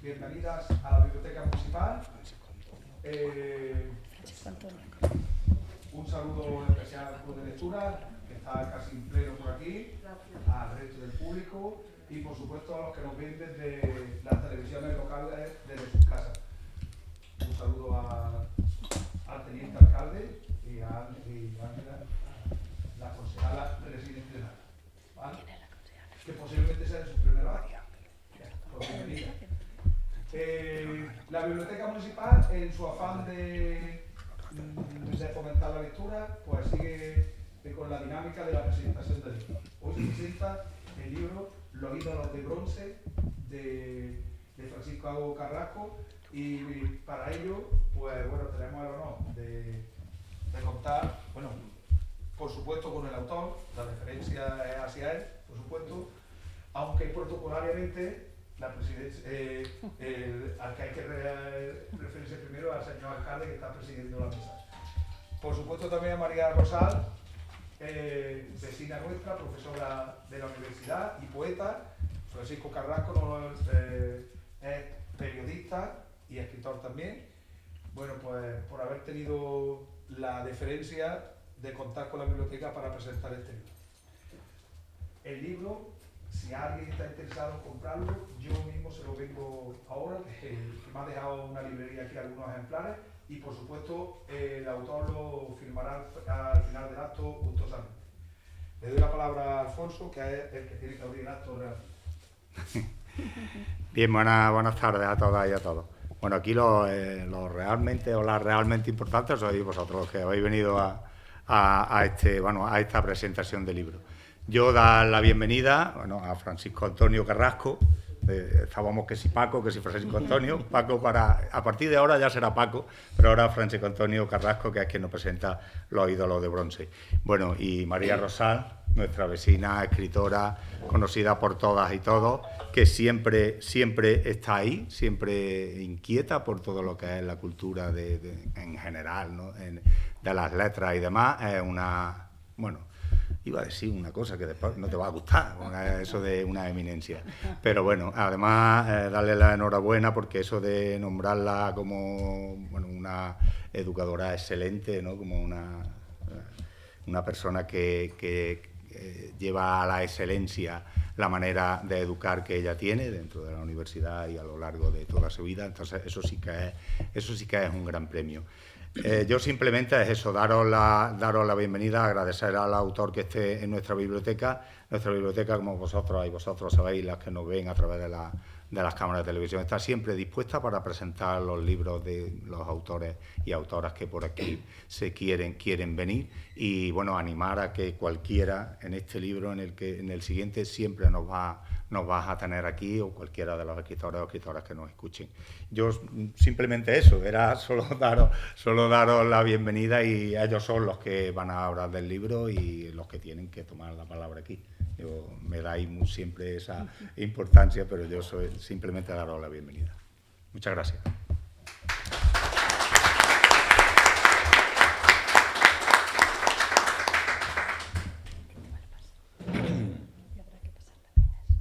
Bienvenidas a la Biblioteca Municipal. Un saludo especial al Club de Lectura, que está casi en pleno por aquí, al resto del público y por supuesto a los que nos ven desde las televisiones locales desde sus casas. Un saludo al teniente alcalde y a Ángela, la concejala residente, ¿vale? Que posiblemente sea de sus primeros años. Pues bienvenida. La Biblioteca Municipal, en su afán de fomentar la lectura, pues sigue con la dinámica de la presentación del libro. Hoy se presenta el libro Los ídolos de bronce de Francisco Carrasco y para ello, pues bueno, tenemos el honor de contar, bueno, por supuesto con el autor, la referencia es hacia él, por supuesto, aunque protocolariamente la presidencia, al que hay que referirse primero al señor alcalde que está presidiendo la mesa. Por supuesto también a María Rosal, vecina nuestra, profesora de la universidad y poeta. Francisco Carrasco es periodista y escritor también. Bueno, pues por haber tenido la deferencia de contar con la biblioteca para presentar este libro. El libro, si alguien está interesado en comprarlo, yo mismo se lo vengo ahora, que me ha dejado una librería aquí algunos ejemplares y por supuesto el autor lo firmará al final del acto gustosamente. Le doy la palabra a Alfonso, que es el que tiene que abrir el acto realmente. Bien, buenas tardes a todas y a todos. Bueno, aquí las realmente importantes sois vosotros los que habéis venido a esta presentación del libro. Yo dar la bienvenida a Francisco Antonio Carrasco. Estábamos que si Paco, que si Francisco Antonio. Paco a partir de ahora ya será Paco, pero ahora Francisco Antonio Carrasco, que es quien nos presenta Los ídolos de bronce. Bueno, y María Rosal, nuestra vecina, escritora, conocida por todas y todos, que siempre está ahí, siempre inquieta por todo lo que es la cultura en general, ¿no? De las letras y demás. Es una, bueno, iba a decir una cosa que después no te va a gustar, eso de una eminencia. Pero bueno, además darle la enhorabuena porque eso de nombrarla como una educadora excelente, ¿no? Como una persona que lleva a la excelencia la manera de educar que ella tiene dentro de la universidad y a lo largo de toda su vida. Entonces eso sí que es un gran premio. Yo simplemente es eso, daros la bienvenida, agradecer al autor que esté en nuestra biblioteca. Nuestra biblioteca, como vosotros sabéis, las que nos ven a través de las cámaras de televisión, está siempre dispuesta para presentar los libros de los autores y autoras que por aquí se quieren venir y bueno, animar a que cualquiera en este libro, en el siguiente, siempre nos vas a tener aquí o cualquiera de los escritores o escritoras que nos escuchen. Yo simplemente eso, era solo daros la bienvenida y ellos son los que van a hablar del libro y los que tienen que tomar la palabra aquí. Me dais siempre esa importancia, pero yo soy simplemente daros la bienvenida. Muchas gracias.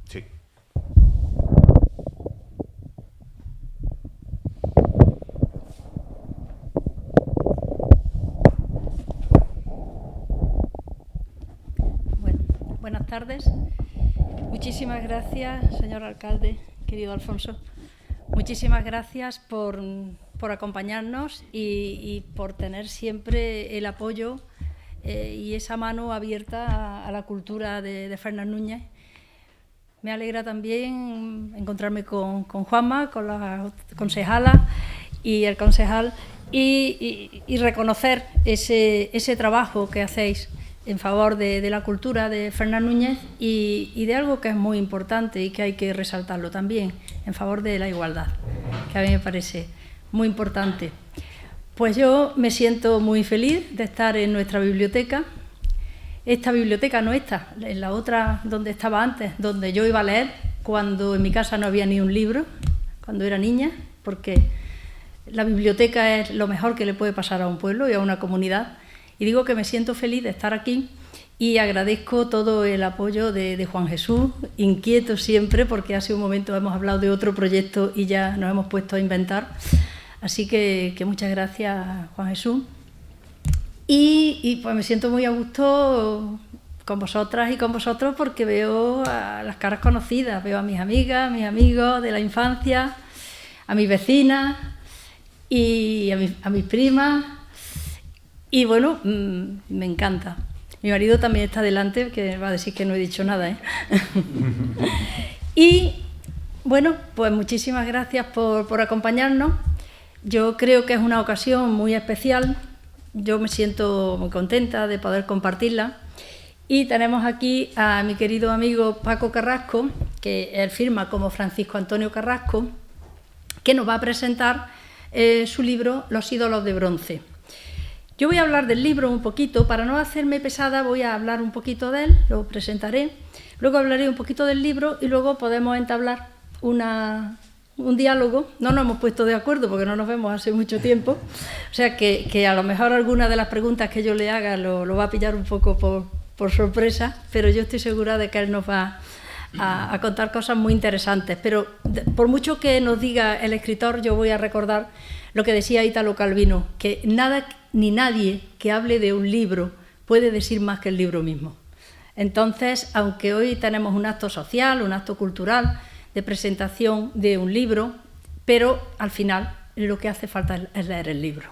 Sí. Buenas tardes. Muchísimas gracias, señor alcalde, querido Alfonso. Muchísimas gracias por acompañarnos y por tener siempre el apoyo y esa mano abierta a la cultura de Fernán Núñez. Me alegra también encontrarme con Juanma, con la concejala y el concejal y reconocer ese trabajo que hacéis en favor de la cultura de Fernán Núñez y de algo que es muy importante y que hay que resaltarlo también, en favor de la igualdad, que a mí me parece muy importante. Pues yo me siento muy feliz de estar en nuestra biblioteca. Esta biblioteca no esta, en la otra donde estaba antes, donde yo iba a leer cuando en mi casa no había ni un libro, cuando era niña, porque la biblioteca es lo mejor que le puede pasar a un pueblo y a una comunidad. Y digo que me siento feliz de estar aquí y agradezco todo el apoyo de Juan Jesús, inquieto siempre, porque hace un momento hemos hablado de otro proyecto y ya nos hemos puesto a inventar. Así que muchas gracias, Juan Jesús. Y pues me siento muy a gusto con vosotras y con vosotros porque veo a las caras conocidas, veo a mis amigas, a mis amigos de la infancia, a mis vecinas y a mis primas. Y bueno, me encanta. Mi marido también está delante, que va a decir que no he dicho nada, ¿eh? Y bueno, pues muchísimas gracias por acompañarnos. Yo creo que es una ocasión muy especial. Yo me siento muy contenta de poder compartirla. Y tenemos aquí a mi querido amigo Paco Carrasco, que él firma como Francisco Antonio Carrasco, que nos va a presentar su libro Los ídolos de bronce. Yo voy a hablar del libro un poquito, para no hacerme pesada voy a hablar un poquito de él, lo presentaré, luego hablaré un poquito del libro y luego podemos entablar un diálogo. No nos hemos puesto de acuerdo porque no nos vemos hace mucho tiempo, o sea que a lo mejor alguna de las preguntas que yo le haga lo va a pillar un poco por sorpresa, pero yo estoy segura de que él nos va a contar cosas muy interesantes. Pero por mucho que nos diga el escritor, yo voy a recordar lo que decía Ítalo Calvino, que nada ni nadie que hable de un libro puede decir más que el libro mismo. Entonces, aunque hoy tenemos un acto social, un acto cultural de presentación de un libro, pero al final lo que hace falta es leer el libro.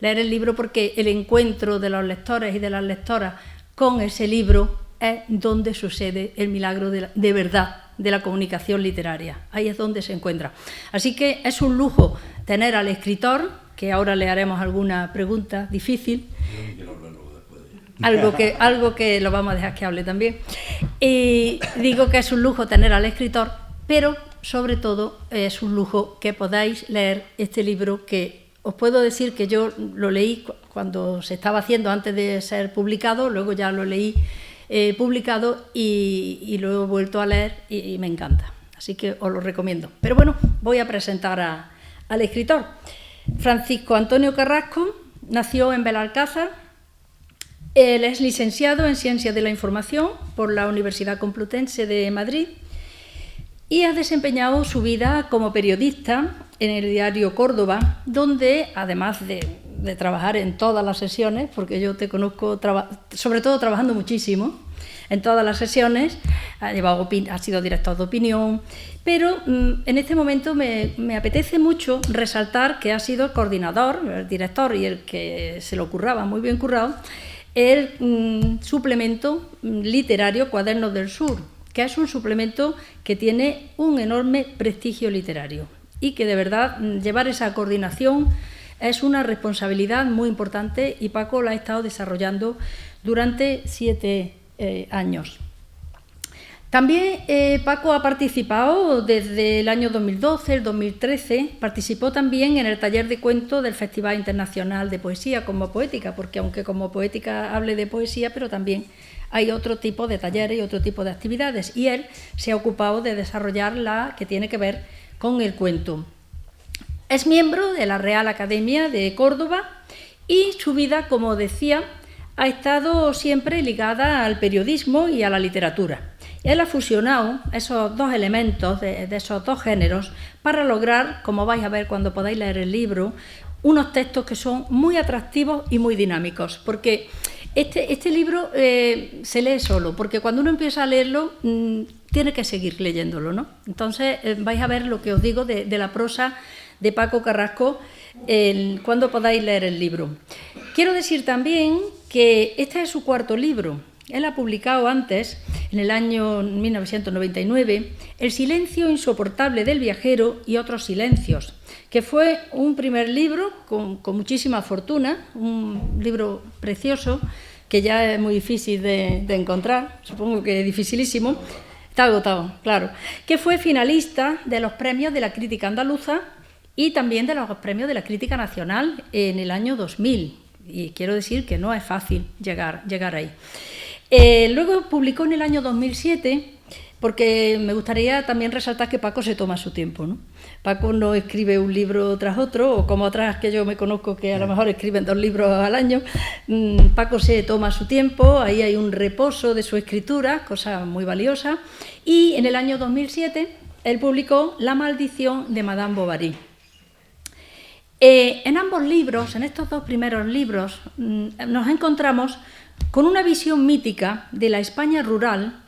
Leer el libro porque el encuentro de los lectores y de las lectoras con ese libro es donde sucede el milagro de verdad de la comunicación literaria. Ahí es donde se encuentra. Así que es un lujo tener al escritor, que ahora le haremos alguna pregunta difícil, algo que lo vamos a dejar que hable también. Y digo que es un lujo tener al escritor, pero sobre todo es un lujo que podáis leer este libro, que os puedo decir que yo lo leí cuando se estaba haciendo antes de ser publicado, luego ya lo leí publicado y lo he vuelto a leer y me encanta. Así que os lo recomiendo. Pero bueno, voy a presentar al escritor. Francisco Antonio Carrasco nació en Belalcázar. Él es licenciado en Ciencias de la Información por la Universidad Complutense de Madrid y ha desempeñado su vida como periodista en el diario Córdoba, donde, además de trabajar en todas las sesiones, porque yo te conozco sobre todo trabajando muchísimo en todas las sesiones, ha sido director de opinión, pero en este momento me apetece mucho resaltar que ha sido el coordinador, el director y el que se lo curraba, muy bien currado, el suplemento literario Cuadernos del Sur, que es un suplemento que tiene un enorme prestigio literario y que de verdad llevar esa coordinación es una responsabilidad muy importante y Paco la ha estado desarrollando durante 7 años. También Paco ha participado desde el año 2012, el 2013, participó también en el taller de cuento del Festival Internacional de Poesía Como Poética, porque aunque Como Poética hable de poesía, pero también hay otro tipo de talleres y otro tipo de actividades, y él se ha ocupado de desarrollar la que tiene que ver con el cuento. Es miembro de la Real Academia de Córdoba y su vida, como decía, ha estado siempre ligada al periodismo y a la literatura. Él ha fusionado esos dos elementos de esos dos géneros para lograr, como vais a ver cuando podáis leer el libro, unos textos que son muy atractivos y muy dinámicos, porque este libro se lee solo, porque cuando uno empieza a leerlo tiene que seguir leyéndolo, ¿no? Entonces vais a ver lo que os digo de la prosa de Paco Carrasco cuando podáis leer el libro. Quiero decir también que este es su cuarto libro. Él ha publicado antes, en el año 1999, El silencio insoportable del viajero y otros silencios, que fue un primer libro con muchísima fortuna, un libro precioso, que ya es muy difícil de encontrar, supongo que es dificilísimo, está agotado, claro, que fue finalista de los premios de la crítica andaluza y también de los premios de la crítica nacional en el año 2000, y quiero decir que no es fácil llegar ahí. Luego publicó en el año 2007 porque me gustaría también resaltar que Paco se toma su tiempo, ¿no? Paco no escribe un libro tras otro, o como otras que yo me conozco que a lo mejor escriben 2 libros al año. Paco se toma su tiempo, ahí hay un reposo de su escritura, cosa muy valiosa, y en el año 2007 él publicó La maldición de Madame Bovary. En ambos libros, en estos 2 primeros libros, nos encontramos con una visión mítica de la España rural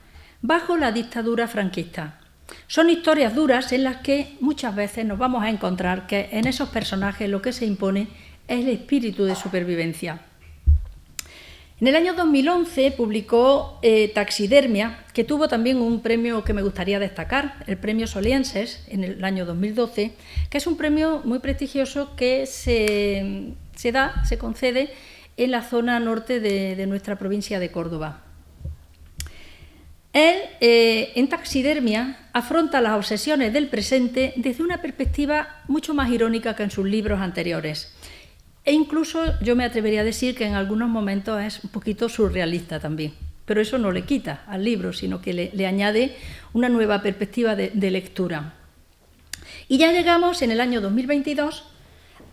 bajo la dictadura franquista. Son historias duras en las que muchas veces nos vamos a encontrar que en esos personajes lo que se impone es el espíritu de supervivencia. En el año 2011 publicó Taxidermia, que tuvo también un premio que me gustaría destacar, el premio Solienses, en el año 2012, que es un premio muy prestigioso que se concede en la zona norte de nuestra provincia de Córdoba. Él, en Taxidermia, afronta las obsesiones del presente desde una perspectiva mucho más irónica que en sus libros anteriores. E incluso yo me atrevería a decir que en algunos momentos es un poquito surrealista también. Pero eso no le quita al libro, sino que le añade una nueva perspectiva de lectura. Y ya llegamos en el año 2022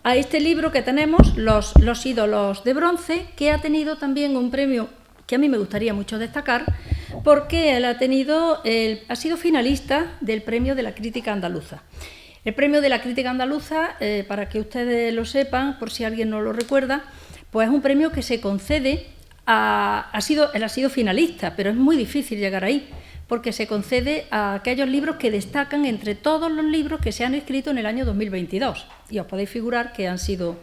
a este libro que tenemos, Los ídolos de bronce, que ha tenido también un premio que a mí me gustaría mucho destacar, porque él ha sido finalista del premio de la crítica andaluza. El premio de la crítica andaluza, para que ustedes lo sepan, por si alguien no lo recuerda, pues es un premio que se concede él ha sido finalista, pero es muy difícil llegar ahí, porque se concede a aquellos libros que destacan entre todos los libros que se han escrito en el año 2022. Y os podéis figurar que han sido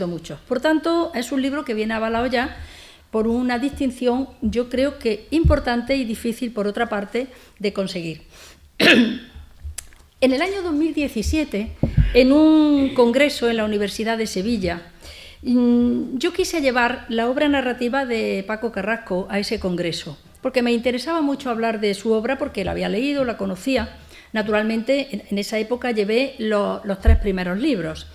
muchos. Por tanto, es un libro que viene avalado ya por una distinción, yo creo que importante y difícil, por otra parte, de conseguir. En el año 2017, en un congreso en la Universidad de Sevilla, yo quise llevar la obra narrativa de Paco Carrasco a ese congreso, porque me interesaba mucho hablar de su obra, porque la había leído, la conocía. Naturalmente, en esa época llevé los 3 primeros libros.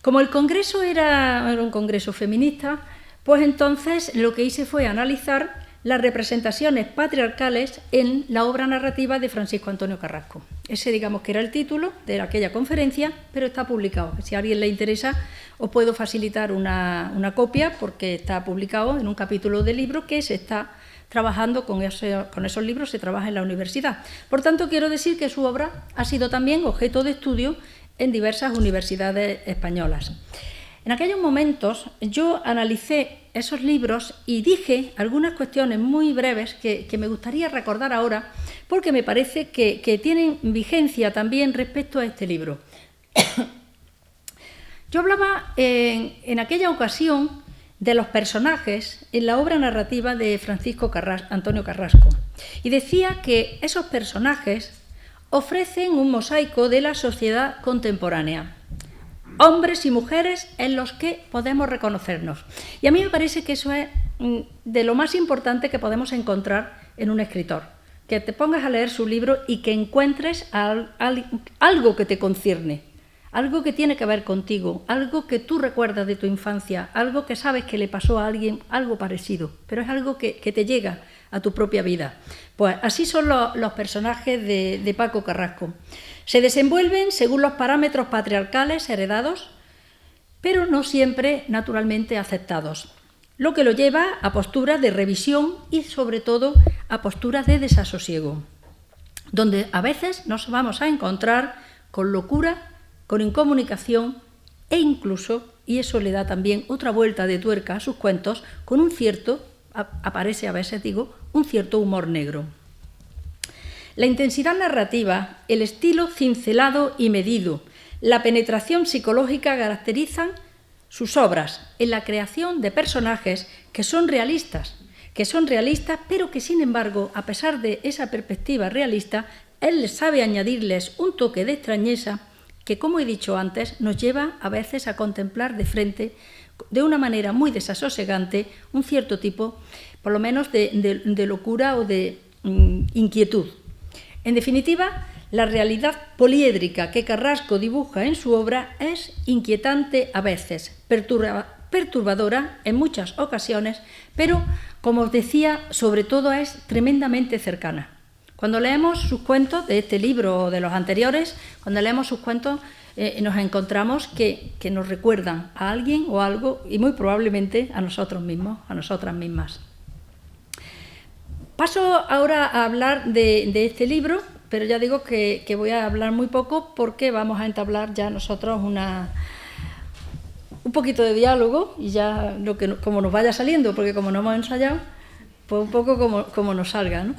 Como el congreso era un congreso feminista, pues entonces lo que hice fue analizar las representaciones patriarcales en la obra narrativa de Francisco Antonio Carrasco. Ese, digamos, que era el título de aquella conferencia, pero está publicado. Si a alguien le interesa, os puedo facilitar una copia, porque está publicado en un capítulo del libro que se está trabajando con esos libros, se trabaja en la universidad. Por tanto, quiero decir que su obra ha sido también objeto de estudio en diversas universidades españolas. En aquellos momentos yo analicé esos libros y dije algunas cuestiones muy breves que me gustaría recordar ahora, porque me parece que tienen vigencia también respecto a este libro. Yo hablaba en aquella ocasión de los personajes en la obra narrativa de Francisco Antonio Carrasco, y decía que esos personajes ofrecen un mosaico de la sociedad contemporánea. Hombres y mujeres en los que podemos reconocernos. Y a mí me parece que eso es de lo más importante que podemos encontrar en un escritor. Que te pongas a leer su libro y que encuentres algo que te concierne, algo que tiene que ver contigo, algo que tú recuerdas de tu infancia, algo que sabes que le pasó a alguien, algo parecido, pero es algo que te llega a tu propia vida. Pues así son los personajes de Paco Carrasco. Se desenvuelven según los parámetros patriarcales heredados, pero no siempre naturalmente aceptados, lo que lo lleva a posturas de revisión y sobre todo a posturas de desasosiego, donde a veces nos vamos a encontrar con locura, con incomunicación e incluso, y eso le da también otra vuelta de tuerca a sus cuentos, con un cierto, aparece a veces digo, un cierto humor negro. La intensidad narrativa, el estilo cincelado y medido, la penetración psicológica caracterizan sus obras en la creación de personajes que son realistas, pero que sin embargo, a pesar de esa perspectiva realista, él sabe añadirles un toque de extrañeza que, como he dicho antes, nos lleva a veces a contemplar de frente, de una manera muy desasosegante, un cierto tipo, por lo menos, de locura o de inquietud. En definitiva, la realidad poliédrica que Carrasco dibuja en su obra es inquietante a veces, perturbadora en muchas ocasiones, pero, como os decía, sobre todo es tremendamente cercana. Cuando leemos sus cuentos de este libro o de los anteriores, cuando leemos sus cuentos nos encontramos que nos recuerdan a alguien o algo y muy probablemente a nosotros mismos, a nosotras mismas. Paso ahora a hablar de este libro, pero ya digo que voy a hablar muy poco porque vamos a entablar ya nosotros un poquito de diálogo y ya como nos vaya saliendo, porque como no hemos ensayado, pues un poco como nos salga, ¿no?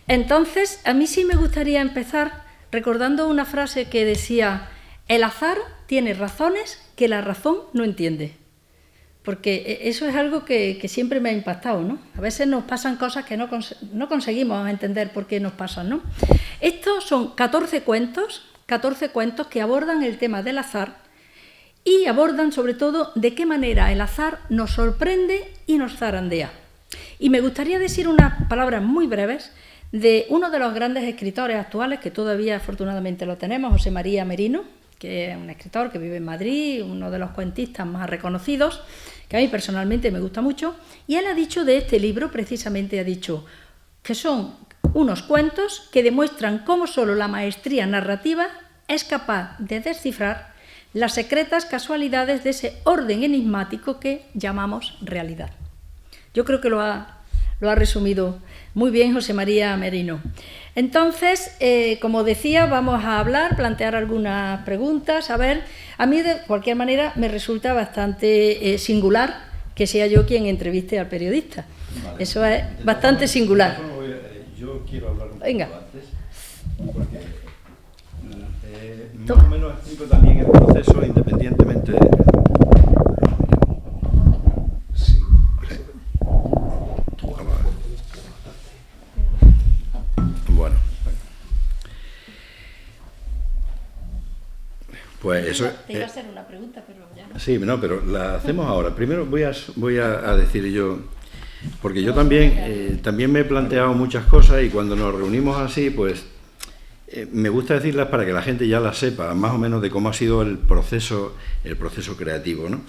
Entonces, a mí sí me gustaría empezar recordando una frase que decía: el azar tiene razones que la razón no entiende. Porque eso es algo que siempre me ha impactado, ¿no? A veces nos pasan cosas que no conseguimos entender por qué nos pasan, ¿no? Estos son 14 cuentos que abordan el tema del azar y abordan sobre todo de qué manera el azar nos sorprende y nos zarandea. Y me gustaría decir unas palabras muy breves de uno de los grandes escritores actuales, que todavía afortunadamente lo tenemos, José María Merino, que es un escritor que vive en Madrid, uno de los cuentistas más reconocidos, que a mí personalmente me gusta mucho, y él ha dicho de este libro, precisamente ha dicho que son unos cuentos que demuestran cómo solo la maestría narrativa es capaz de descifrar las secretas casualidades de ese orden enigmático que llamamos realidad. Yo creo que lo ha resumido muy bien José María Merino. Entonces, como decía, vamos a plantear algunas preguntas. A ver, a mí de cualquier manera me resulta bastante singular que sea yo quien entreviste al periodista. Vale. Eso es bastante singular. Yo quiero hablar un poco Venga. antes, porque más o menos explico también el proceso independientemente de... Sí. Bueno. Pues eso... Te iba a hacer una pregunta, pero ya no. Sí, no, pero la hacemos ahora. Primero voy a decir yo, porque yo también me he planteado muchas cosas y cuando nos reunimos así, pues me gusta decirlas para que la gente ya las sepa, más o menos de cómo ha sido el proceso creativo, ¿no?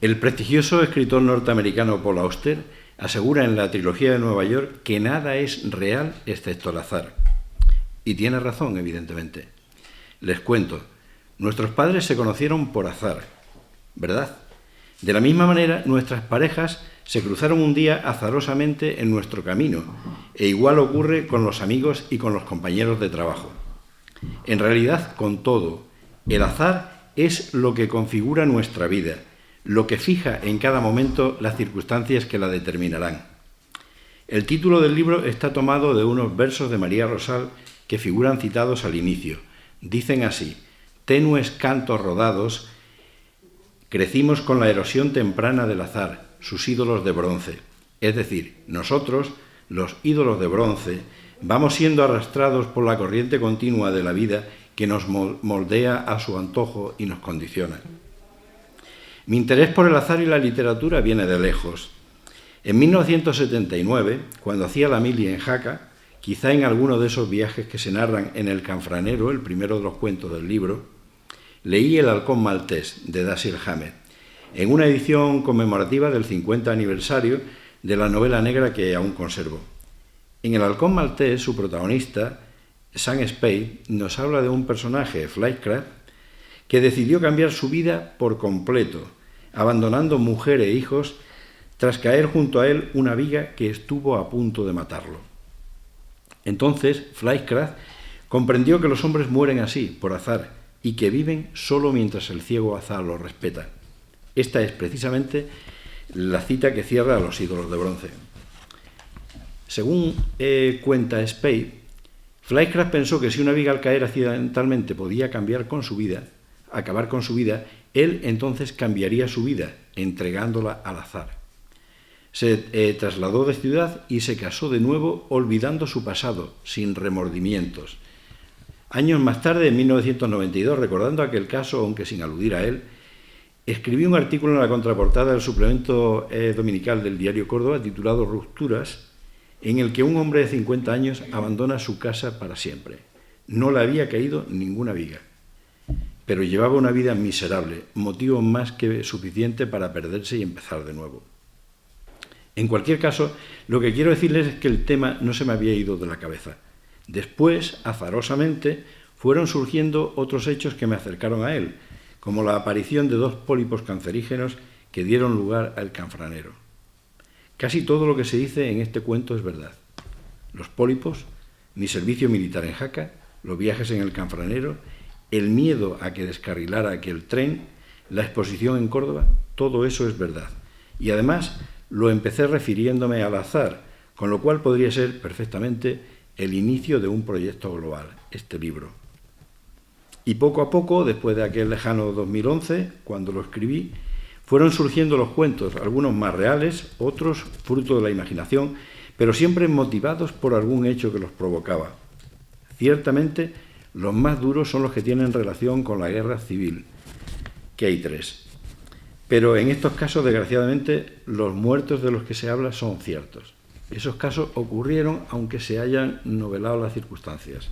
El prestigioso escritor norteamericano Paul Auster asegura en la trilogía de Nueva York que nada es real excepto el azar. Y tiene razón, evidentemente. Les cuento, nuestros padres se conocieron por azar, ¿verdad? De la misma manera, nuestras parejas se cruzaron un día azarosamente en nuestro camino, e igual ocurre con los amigos y con los compañeros de trabajo. En realidad, con todo, el azar es lo que configura nuestra vida, lo que fija en cada momento las circunstancias que la determinarán. El título del libro está tomado de unos versos de María Rosal que figuran citados al inicio. Dicen así: tenues cantos rodados, crecimos con la erosión temprana del azar, sus ídolos de bronce. Es decir, nosotros, los ídolos de bronce, vamos siendo arrastrados por la corriente continua de la vida que nos moldea a su antojo y nos condiciona. Mi interés por el azar y la literatura viene de lejos. En 1979, cuando hacía la mili en Jaca, quizá en alguno de esos viajes que se narran en El Canfranero, el primero de los cuentos del libro, leí El halcón maltés, de Dashiell Hammett, en una edición conmemorativa del 50 aniversario de la novela negra que aún conservo. En El halcón maltés, su protagonista, Sam Spade, nos habla de un personaje, Flycraft, que decidió cambiar su vida por completo, abandonando mujer e hijos, tras caer junto a él una viga que estuvo a punto de matarlo. Entonces, Flycraft comprendió que los hombres mueren así, por azar, y que viven solo mientras el ciego azar los respeta. Esta es precisamente la cita que cierra a los ídolos de bronce. Según cuenta Spade, Flycraft pensó que si una viga al caer accidentalmente podía acabar con su vida, él entonces cambiaría su vida, entregándola al azar. Se trasladó de ciudad y se casó de nuevo, olvidando su pasado, sin remordimientos. Años más tarde, en 1992, recordando aquel caso, aunque sin aludir a él, escribió un artículo en la contraportada del suplemento dominical del diario Córdoba, titulado Rupturas, en el que un hombre de 50 años abandona su casa para siempre. No le había caído ninguna viga, pero llevaba una vida miserable, motivo más que suficiente para perderse y empezar de nuevo. En cualquier caso, lo que quiero decirles es que el tema no se me había ido de la cabeza. Después, azarosamente, fueron surgiendo otros hechos que me acercaron a él, como la aparición de 2 pólipos cancerígenos que dieron lugar al canfranero. Casi todo lo que se dice en este cuento es verdad. Los pólipos, mi servicio militar en Jaca, los viajes en el canfranero, el miedo a que descarrilara aquel tren, la exposición en Córdoba, todo eso es verdad. Y además lo empecé refiriéndome al azar, con lo cual podría ser perfectamente el inicio de un proyecto global, este libro. Y poco a poco, después de aquel lejano 2011, cuando lo escribí, fueron surgiendo los cuentos, algunos más reales, otros fruto de la imaginación, pero siempre motivados por algún hecho que los provocaba. Ciertamente, los más duros son los que tienen relación con la guerra civil, que hay 3. Pero en estos casos, desgraciadamente, los muertos de los que se habla son ciertos. Esos casos ocurrieron aunque se hayan novelado las circunstancias.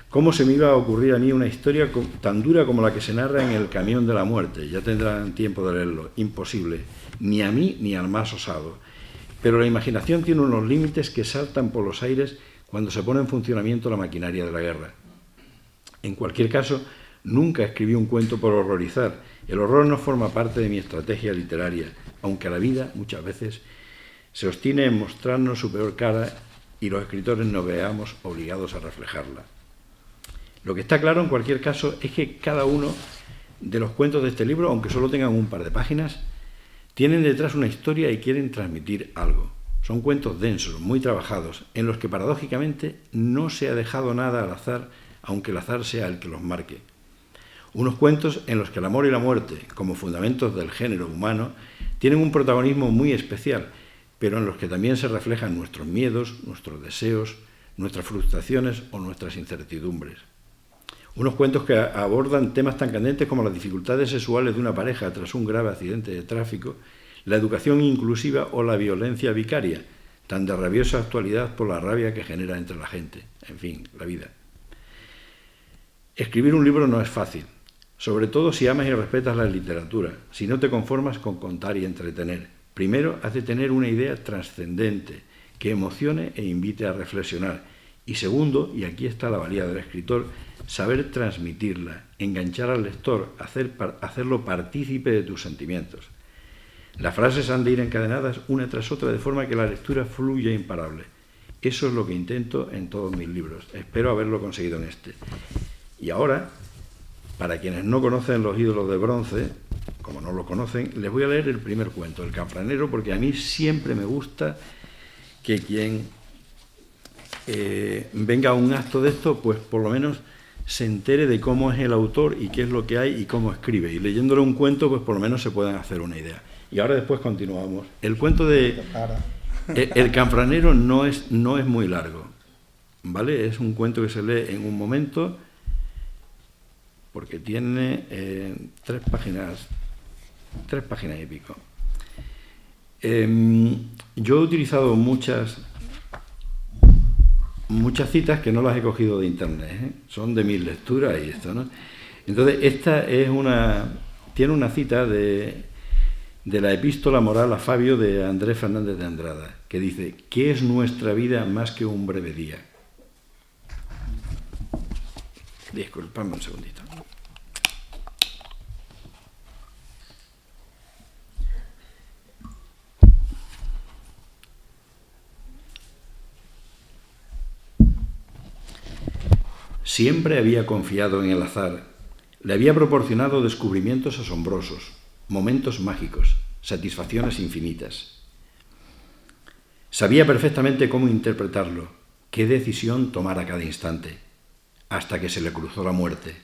¿Cómo se me iba a ocurrir a mí una historia tan dura como la que se narra en El camión de la muerte? Ya tendrán tiempo de leerlo. Imposible. Ni a mí ni al más osado. Pero la imaginación tiene unos límites que saltan por los aires cuando se pone en funcionamiento la maquinaria de la guerra. En cualquier caso, nunca escribí un cuento por horrorizar. El horror no forma parte de mi estrategia literaria, aunque la vida, muchas veces, se obstine en mostrarnos su peor cara y los escritores nos veamos obligados a reflejarla. Lo que está claro, en cualquier caso, es que cada uno de los cuentos de este libro, aunque solo tengan un par de páginas, tienen detrás una historia y quieren transmitir algo. Son cuentos densos, muy trabajados, en los que paradójicamente no se ha dejado nada al azar, aunque el azar sea el que los marque. Unos cuentos en los que el amor y la muerte, como fundamentos del género humano, tienen un protagonismo muy especial, pero en los que también se reflejan nuestros miedos, nuestros deseos, nuestras frustraciones o nuestras incertidumbres. Unos cuentos que abordan temas tan candentes como las dificultades sexuales de una pareja tras un grave accidente de tráfico, la educación inclusiva o la violencia vicaria, tan de rabiosa actualidad por la rabia que genera entre la gente. En fin, la vida. Escribir un libro no es fácil, sobre todo si amas y respetas la literatura, si no te conformas con contar y entretener. Primero, has de tener una idea trascendente, que emocione e invite a reflexionar. Y segundo, y aquí está la valía del escritor, saber transmitirla, enganchar al lector, hacerlo partícipe de tus sentimientos. Las frases han de ir encadenadas una tras otra de forma que la lectura fluya imparable. Eso es lo que intento en todos mis libros. Espero haberlo conseguido en este. Y ahora, para quienes no conocen Los ídolos de bronce, como no lo conocen, les voy a leer el primer cuento, El canfranero, porque a mí siempre me gusta que quien venga a un acto de esto, pues por lo menos se entere de cómo es el autor y qué es lo que hay y cómo escribe. Y leyéndole un cuento, pues por lo menos se pueden hacer una idea. Y ahora después continuamos. El cuento de El canfranero no es muy largo, ¿vale? Es un cuento que se lee en un momento, porque tiene 3 páginas y pico. Yo he utilizado muchas citas que no las he cogido de internet, ¿eh? Son de mis lecturas y esto, ¿no? Entonces, esta es tiene una cita de la epístola moral a Fabio de Andrés Fernández de Andrada, que dice: ¿qué es nuestra vida más que un breve día? Disculpadme un segundito. Siempre había confiado en el azar. Le había proporcionado descubrimientos asombrosos, momentos mágicos, satisfacciones infinitas. Sabía perfectamente cómo interpretarlo, qué decisión tomar a cada instante, hasta que se le cruzó la muerte.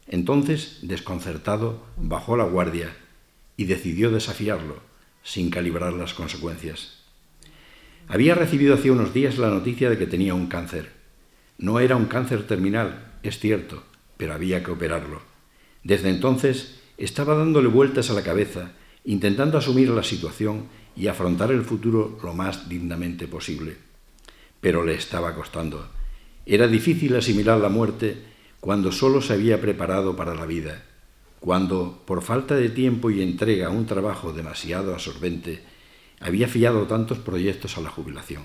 Entonces, desconcertado, bajó la guardia y decidió desafiarlo, sin calibrar las consecuencias. Había recibido hacía unos días la noticia de que tenía un cáncer. No era un cáncer terminal, es cierto, pero había que operarlo. Desde entonces estaba dándole vueltas a la cabeza, intentando asumir la situación y afrontar el futuro lo más dignamente posible. Pero le estaba costando. Era difícil asimilar la muerte cuando solo se había preparado para la vida, cuando, por falta de tiempo y entrega a un trabajo demasiado absorbente, había fiado tantos proyectos a la jubilación.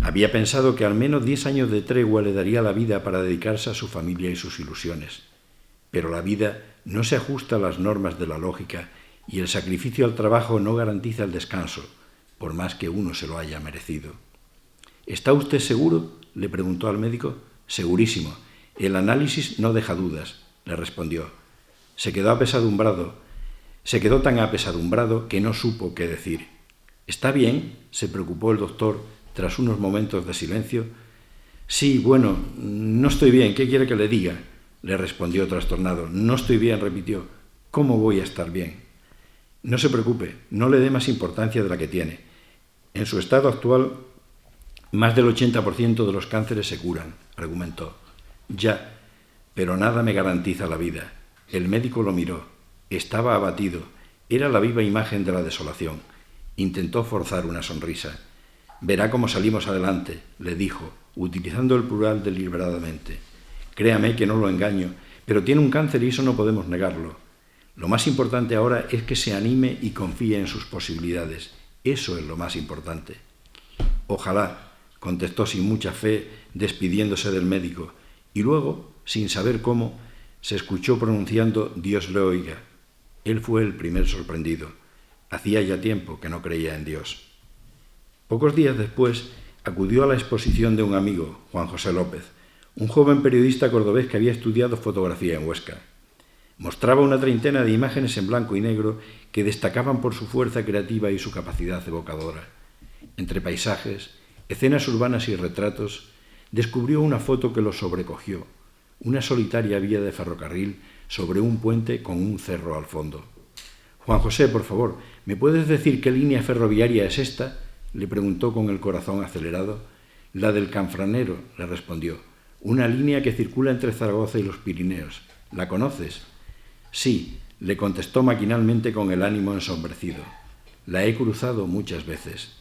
Había pensado que al menos 10 años de tregua le daría la vida para dedicarse a su familia y sus ilusiones. Pero la vida no se ajusta a las normas de la lógica y el sacrificio al trabajo no garantiza el descanso, por más que uno se lo haya merecido. ¿Está usted seguro?, le preguntó al médico. Segurísimo. El análisis no deja dudas, le respondió. Se quedó tan apesadumbrado que no supo qué decir. ¿Está bien?, se preocupó el doctor tras unos momentos de silencio. Sí, bueno, no estoy bien, ¿qué quiere que le diga?, le respondió trastornado. No estoy bien, repitió. ¿Cómo voy a estar bien? No se preocupe, no le dé más importancia de la que tiene. En su estado actual, más del 80% de los cánceres se curan, argumentó. Ya, pero nada me garantiza la vida. El médico lo miró. Estaba abatido. Era la viva imagen de la desolación. Intentó forzar una sonrisa. Verá cómo salimos adelante, le dijo, utilizando el plural deliberadamente. Créame que no lo engaño, pero tiene un cáncer y eso no podemos negarlo. Lo más importante ahora es que se anime y confíe en sus posibilidades. Eso es lo más importante. Ojalá, contestó sin mucha fe, despidiéndose del médico, y luego, sin saber cómo, se escuchó pronunciando Dios le oiga. Él fue el primer sorprendido. Hacía ya tiempo que no creía en Dios. Pocos días después, acudió a la exposición de un amigo, Juan José López, un joven periodista cordobés que había estudiado fotografía en Huesca. Mostraba una treintena de imágenes en blanco y negro que destacaban por su fuerza creativa y su capacidad evocadora. Entre paisajes, escenas urbanas y retratos, descubrió una foto que lo sobrecogió, una solitaria vía de ferrocarril sobre un puente con un cerro al fondo. «Juan José, por favor, ¿me puedes decir qué línea ferroviaria es esta?», le preguntó con el corazón acelerado. «La del Canfranero», le respondió, «una línea que circula entre Zaragoza y los Pirineos. ¿La conoces?». «Sí», le contestó maquinalmente con el ánimo ensombrecido. «La he cruzado muchas veces».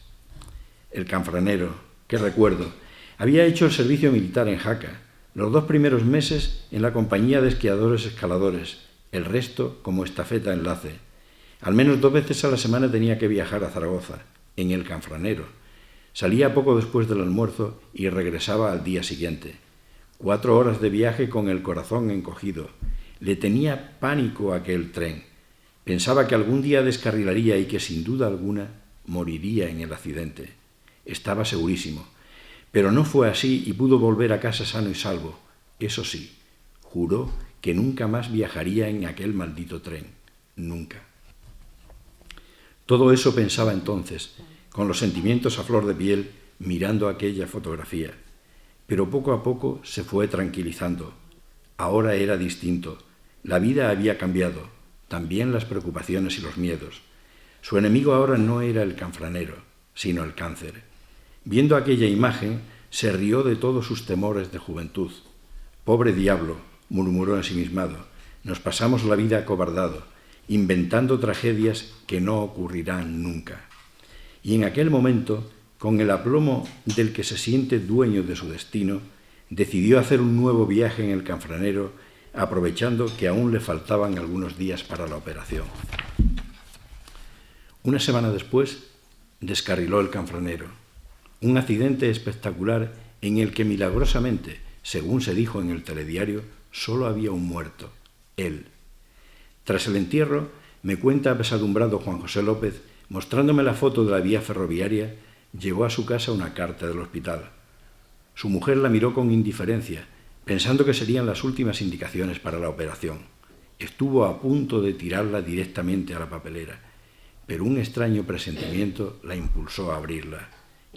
El Canfranero, qué recuerdo. Había hecho el servicio militar en Jaca, los 2 primeros meses en la compañía de esquiadores escaladores, el resto como estafeta enlace. Al menos 2 veces a la semana tenía que viajar a Zaragoza, en el Canfranero. Salía poco después del almuerzo y regresaba al día siguiente. 4 horas de viaje con el corazón encogido. Le tenía pánico a aquel tren. Pensaba que algún día descarrilaría y que sin duda alguna moriría en el accidente. Estaba segurísimo. Pero no fue así y pudo volver a casa sano y salvo. Eso sí, juró que nunca más viajaría en aquel maldito tren. Nunca. Todo eso pensaba entonces, con los sentimientos a flor de piel, mirando aquella fotografía. Pero poco a poco se fue tranquilizando. Ahora era distinto. La vida había cambiado, también las preocupaciones y los miedos. Su enemigo ahora no era el Canfranero, sino el cáncer. Viendo aquella imagen, se rió de todos sus temores de juventud. «Pobre diablo», murmuró ensimismado, «nos pasamos la vida acobardado, inventando tragedias que no ocurrirán nunca». Y en aquel momento, con el aplomo del que se siente dueño de su destino, decidió hacer un nuevo viaje en el Canfranero, aprovechando que aún le faltaban algunos días para la operación. Una semana después, descarriló el Canfranero. Un accidente espectacular en el que milagrosamente, según se dijo en el telediario, solo había un muerto, él. Tras el entierro, me cuenta apesadumbrado Juan José López, mostrándome la foto de la vía ferroviaria, llevó a su casa una carta del hospital. Su mujer la miró con indiferencia, pensando que serían las últimas indicaciones para la operación. Estuvo a punto de tirarla directamente a la papelera, pero un extraño presentimiento la impulsó a abrirla.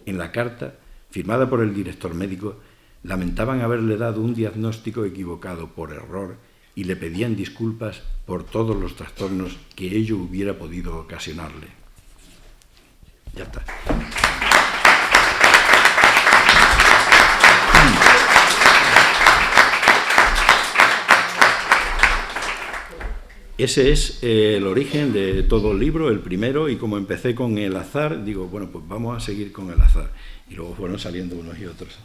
En la carta, firmada por el director médico, lamentaban haberle dado un diagnóstico equivocado por error y le pedían disculpas por todos los trastornos que ello hubiera podido ocasionarle. Ya está. Ese es el origen de todo el libro, el primero, y como empecé con el azar, digo, bueno, pues vamos a seguir con el azar. Y luego fueron saliendo unos y otros.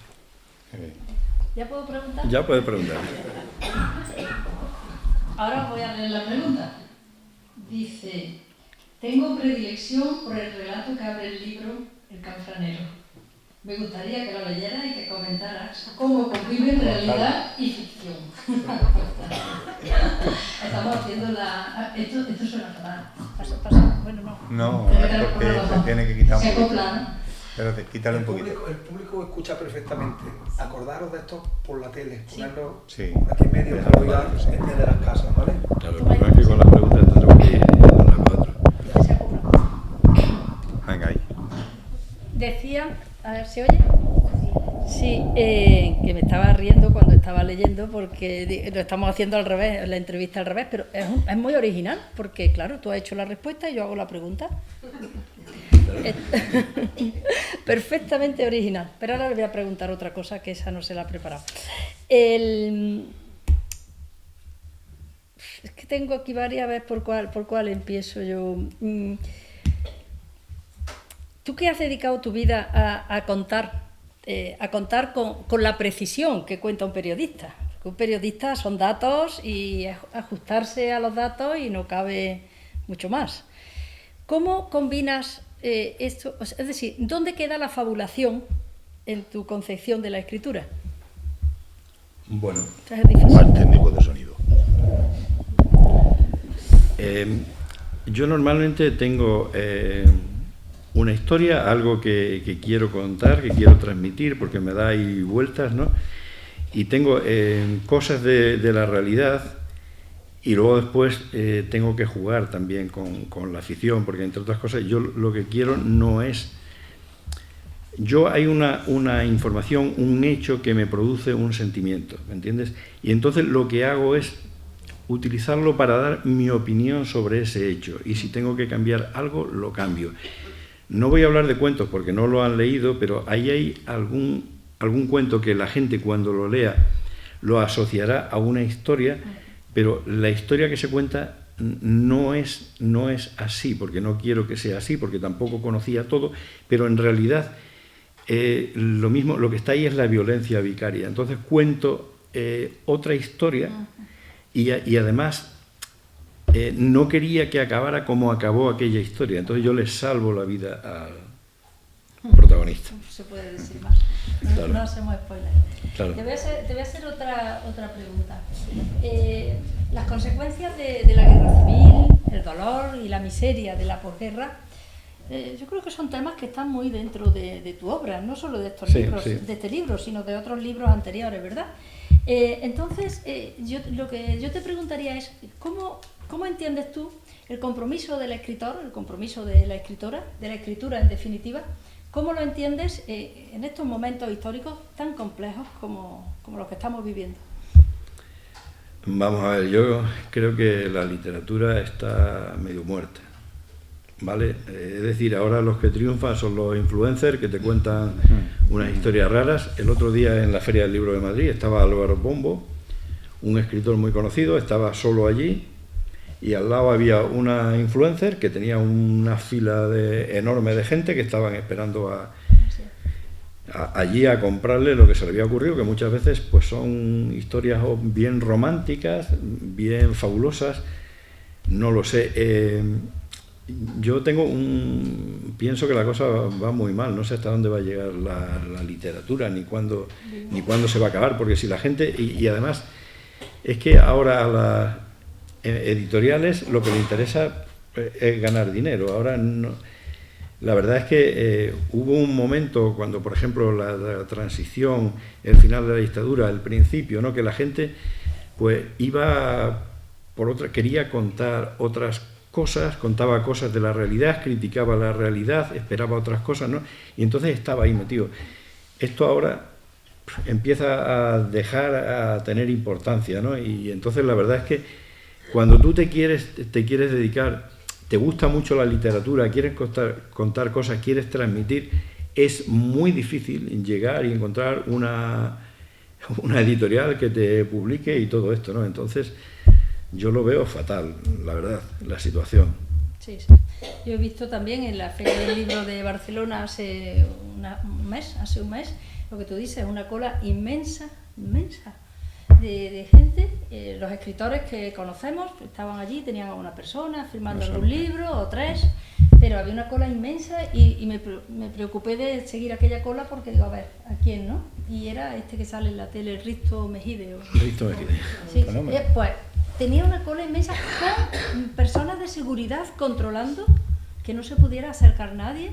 ¿Ya puedo preguntar? Ya puedes preguntar. Ahora voy a leer la pregunta. Dice, Tengo predilección por el relato que abre el libro El Canfranero. Me gustaría que lo leyeras y que comentaras cómo conviven realidad y ficción. Estamos haciendo la... Esto suena fatal. Pasa. Bueno, no. No, porque se tiene que quitar un Se poquito. acopla, ¿no? Espérate, quítale un poquito. El público escucha perfectamente. Acordaros de esto por la tele, ponerlo Sí. aquí en medio, que lo oigan desde las casas, ¿vale? Claro, el problema es que con las preguntas tendremos que ir de un lado a otro. Se acopla. Venga, ahí. Decía, a ver, ¿se oye? Sí, que me estaba riendo cuando estaba leyendo porque lo estamos haciendo al revés, la entrevista al revés, pero es muy original porque, claro, tú has hecho la respuesta y yo hago la pregunta. Perfectamente original. Pero ahora le voy a preguntar otra cosa que esa no se la he preparado. Es que tengo aquí varias veces por cuál empiezo yo. Tú que has dedicado tu vida a contar con la precisión que cuenta un periodista. Porque un periodista son datos y ajustarse a los datos y no cabe mucho más. ¿Cómo combinas esto? Es decir, ¿dónde queda la fabulación en tu concepción de la escritura? Bueno, Esto es difícil. Mal técnico de sonido. yo normalmente tengo una historia, algo que quiero contar, que quiero transmitir, porque me da ahí vueltas, ¿no? Y tengo cosas de la realidad. Y luego después tengo que jugar también con la ficción, porque entre otras cosas yo lo que quiero no es... Hay una información, un hecho que me produce un sentimiento, ¿me entiendes? Y entonces lo que hago es utilizarlo para dar mi opinión sobre ese hecho. Y si tengo que cambiar algo, lo cambio. No voy a hablar de cuentos porque no lo han leído, pero ahí hay algún cuento que la gente cuando lo lea lo asociará a una historia. Pero la historia que se cuenta no es así, porque no quiero que sea así, porque tampoco conocía todo, pero en realidad lo que está ahí es la violencia vicaria. Entonces cuento otra historia y además no quería que acabara como acabó aquella historia. Entonces yo le salvo la vida al protagonista. Se puede decir más. Claro. No hacemos spoiler. Claro. Te voy a hacer otra pregunta. Las consecuencias de la guerra civil, el dolor y la miseria de la posguerra, yo creo que son temas que están muy dentro de tu obra, no solo de estos libros, sí. de este libro, sino de otros libros anteriores, ¿verdad? Entonces, lo que yo te preguntaría es, ¿cómo entiendes tú el compromiso del escritor, el compromiso de la escritora, de la escritura en definitiva? ¿Cómo lo entiendes en estos momentos históricos tan complejos como los que estamos viviendo? Vamos a ver, yo creo que la literatura está medio muerta, ¿vale? Es decir, ahora los que triunfan son los influencers que te cuentan unas historias raras. El otro día en la Feria del Libro de Madrid estaba Álvaro Pombo, un escritor muy conocido, estaba solo allí y al lado había una influencer que tenía una fila enorme de gente que estaban esperando allí a comprarle lo que se le había ocurrido, que muchas veces pues son historias bien románticas, bien fabulosas, no lo sé. Yo pienso que la cosa va muy mal, no sé hasta dónde va a llegar la literatura, ni cuándo se va a acabar, porque si la gente, y además es que ahora a las editoriales lo que le interesa es ganar dinero. Ahora no. La verdad es que hubo un momento cuando, por ejemplo, la transición, el final de la dictadura, el principio, ¿no? Que la gente pues iba quería contar otras cosas, contaba cosas de la realidad, criticaba la realidad, esperaba otras cosas, ¿no? Y entonces estaba ahí metido. Esto ahora empieza a dejar a tener importancia, ¿no? Y entonces la verdad es que cuando tú te quieres dedicar, te gusta mucho la literatura, quieres contar cosas, quieres transmitir, es muy difícil llegar y encontrar una editorial que te publique y todo esto, ¿no? Entonces, yo lo veo fatal, la verdad, la situación. Sí. Yo he visto también en la Feria del Libro de Barcelona hace un mes, lo que tú dices, una cola inmensa. de gente. Los escritores que conocemos estaban allí, tenían a una persona firmando algún libro o tres, pero había una cola inmensa y me preocupé de seguir aquella cola porque digo, a ver, ¿a quién, no? Y era este que sale en la tele, Risto Mejide. Risto Mejide. Sí, pues tenía una cola inmensa con personas de seguridad controlando que no se pudiera acercar nadie.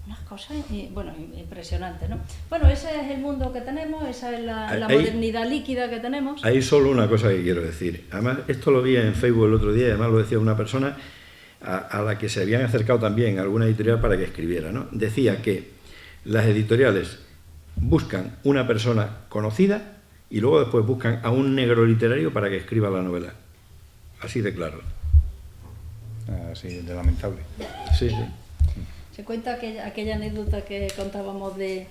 Unas cosas, bueno, impresionantes, ¿no? Bueno, ese es el mundo que tenemos, esa es la modernidad líquida que tenemos. Hay solo una cosa que quiero decir. Además, esto lo vi en Facebook el otro día, y además lo decía una persona a la que se habían acercado también alguna editorial para que escribiera, ¿no? Decía que las editoriales buscan una persona conocida y luego después buscan a un negro literario para que escriba la novela. Así de claro. Así de lamentable. Sí, sí. Se cuenta aquella anécdota que contábamos de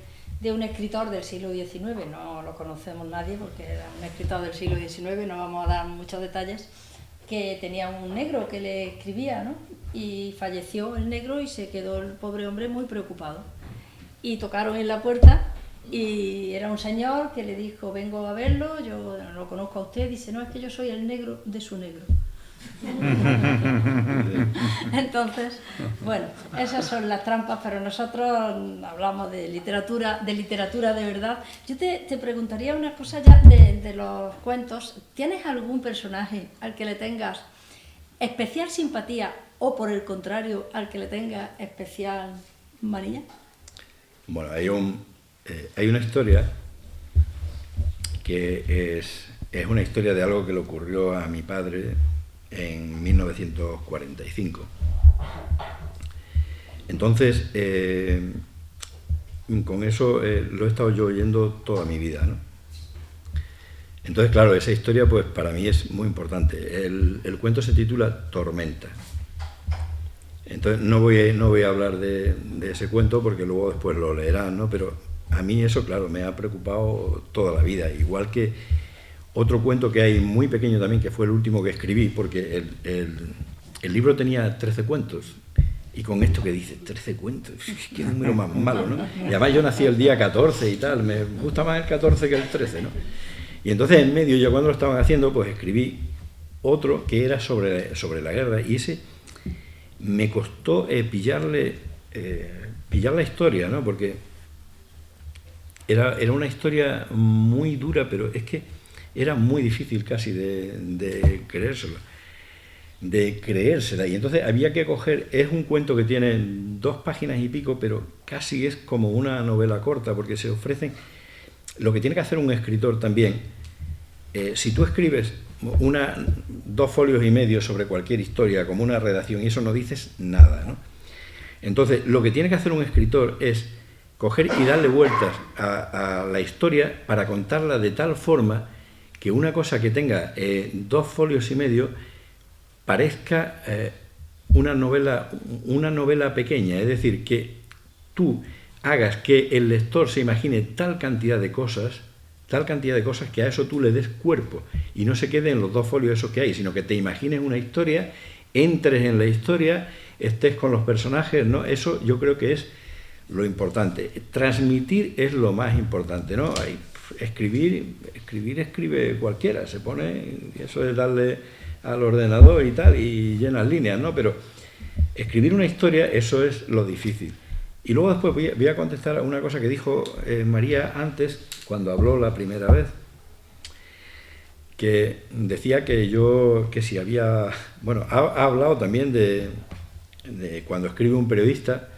un escritor del siglo XIX, no lo conocemos nadie porque era un escritor del siglo XIX, no vamos a dar muchos detalles, que tenía un negro que le escribía, ¿no? Y falleció el negro y se quedó el pobre hombre muy preocupado. Y tocaron en la puerta y era un señor que le dijo, vengo a verlo, yo lo conozco a usted, dice, no, es que yo soy el negro de su negro. Entonces, bueno, esas son las trampas, pero nosotros hablamos de literatura de verdad. Yo te preguntaría una cosa ya de los cuentos. ¿Tienes algún personaje al que le tengas especial simpatía o por el contrario al que le tengas especial manía? Bueno, hay una historia que es una historia de algo que le ocurrió a mi padre en 1945. Entonces, con eso lo he estado yo oyendo toda mi vida, ¿no? Entonces, claro, esa historia pues para mí es muy importante. El cuento se titula Tormenta. Entonces no voy a hablar de ese cuento porque luego después lo leerán, ¿no? Pero a mí eso, claro, me ha preocupado toda la vida, igual que otro cuento que hay muy pequeño también, que fue el último que escribí, porque el libro tenía 13 cuentos. Y con esto que dice, 13 cuentos, qué número más malo, ¿no? Y además yo nací el día 14 y tal, me gusta más el 14 que el 13, ¿no? Y entonces en medio, yo cuando lo estaban haciendo, pues escribí otro que era sobre la guerra, y ese me costó pillar la historia, ¿no? Porque era una historia muy dura, pero es que era muy difícil casi de creérsela. Y entonces había que coger, es un cuento que tiene 2 páginas y pico, pero casi es como una novela corta, porque se ofrecen, lo que tiene que hacer un escritor también, si tú escribes 2 folios y medio sobre cualquier historia, como una redacción, y eso no dices nada, ¿no? Entonces, lo que tiene que hacer un escritor es coger y darle vueltas a la historia para contarla de tal forma que una cosa que tenga 2 folios y medio parezca una novela pequeña, es decir, que tú hagas que el lector se imagine tal cantidad de cosas que a eso tú le des cuerpo y no se quede en los 2 folios esos que hay, sino que te imagines una historia, entres en la historia, estés con los personajes, ¿no? Eso yo creo que es lo importante. Transmitir es lo más importante, ¿no? Escribe cualquiera, se pone, eso es darle al ordenador y tal, y llenas líneas, ¿no? Pero escribir una historia, eso es lo difícil. Y luego después voy a contestar a una cosa que dijo María antes, cuando habló la primera vez, que decía que si había... Bueno, ha hablado también de cuando escribe un periodista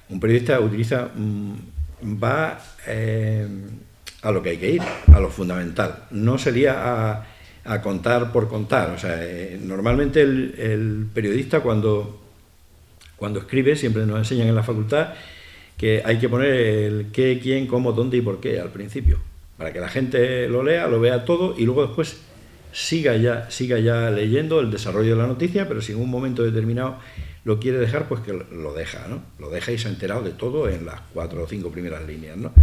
utiliza, va a lo que hay que ir, a lo fundamental. No se lía a contar por contar. O sea, normalmente el periodista cuando escribe, siempre nos enseñan en la facultad que hay que poner el qué, quién, cómo, dónde y por qué al principio, para que la gente lo lea, lo vea todo y luego después siga ya leyendo el desarrollo de la noticia, pero si en un momento determinado lo quiere dejar, pues que lo deja, ¿no? Lo deja y se ha enterado de todo en las 4 o 5 primeras líneas, ¿no?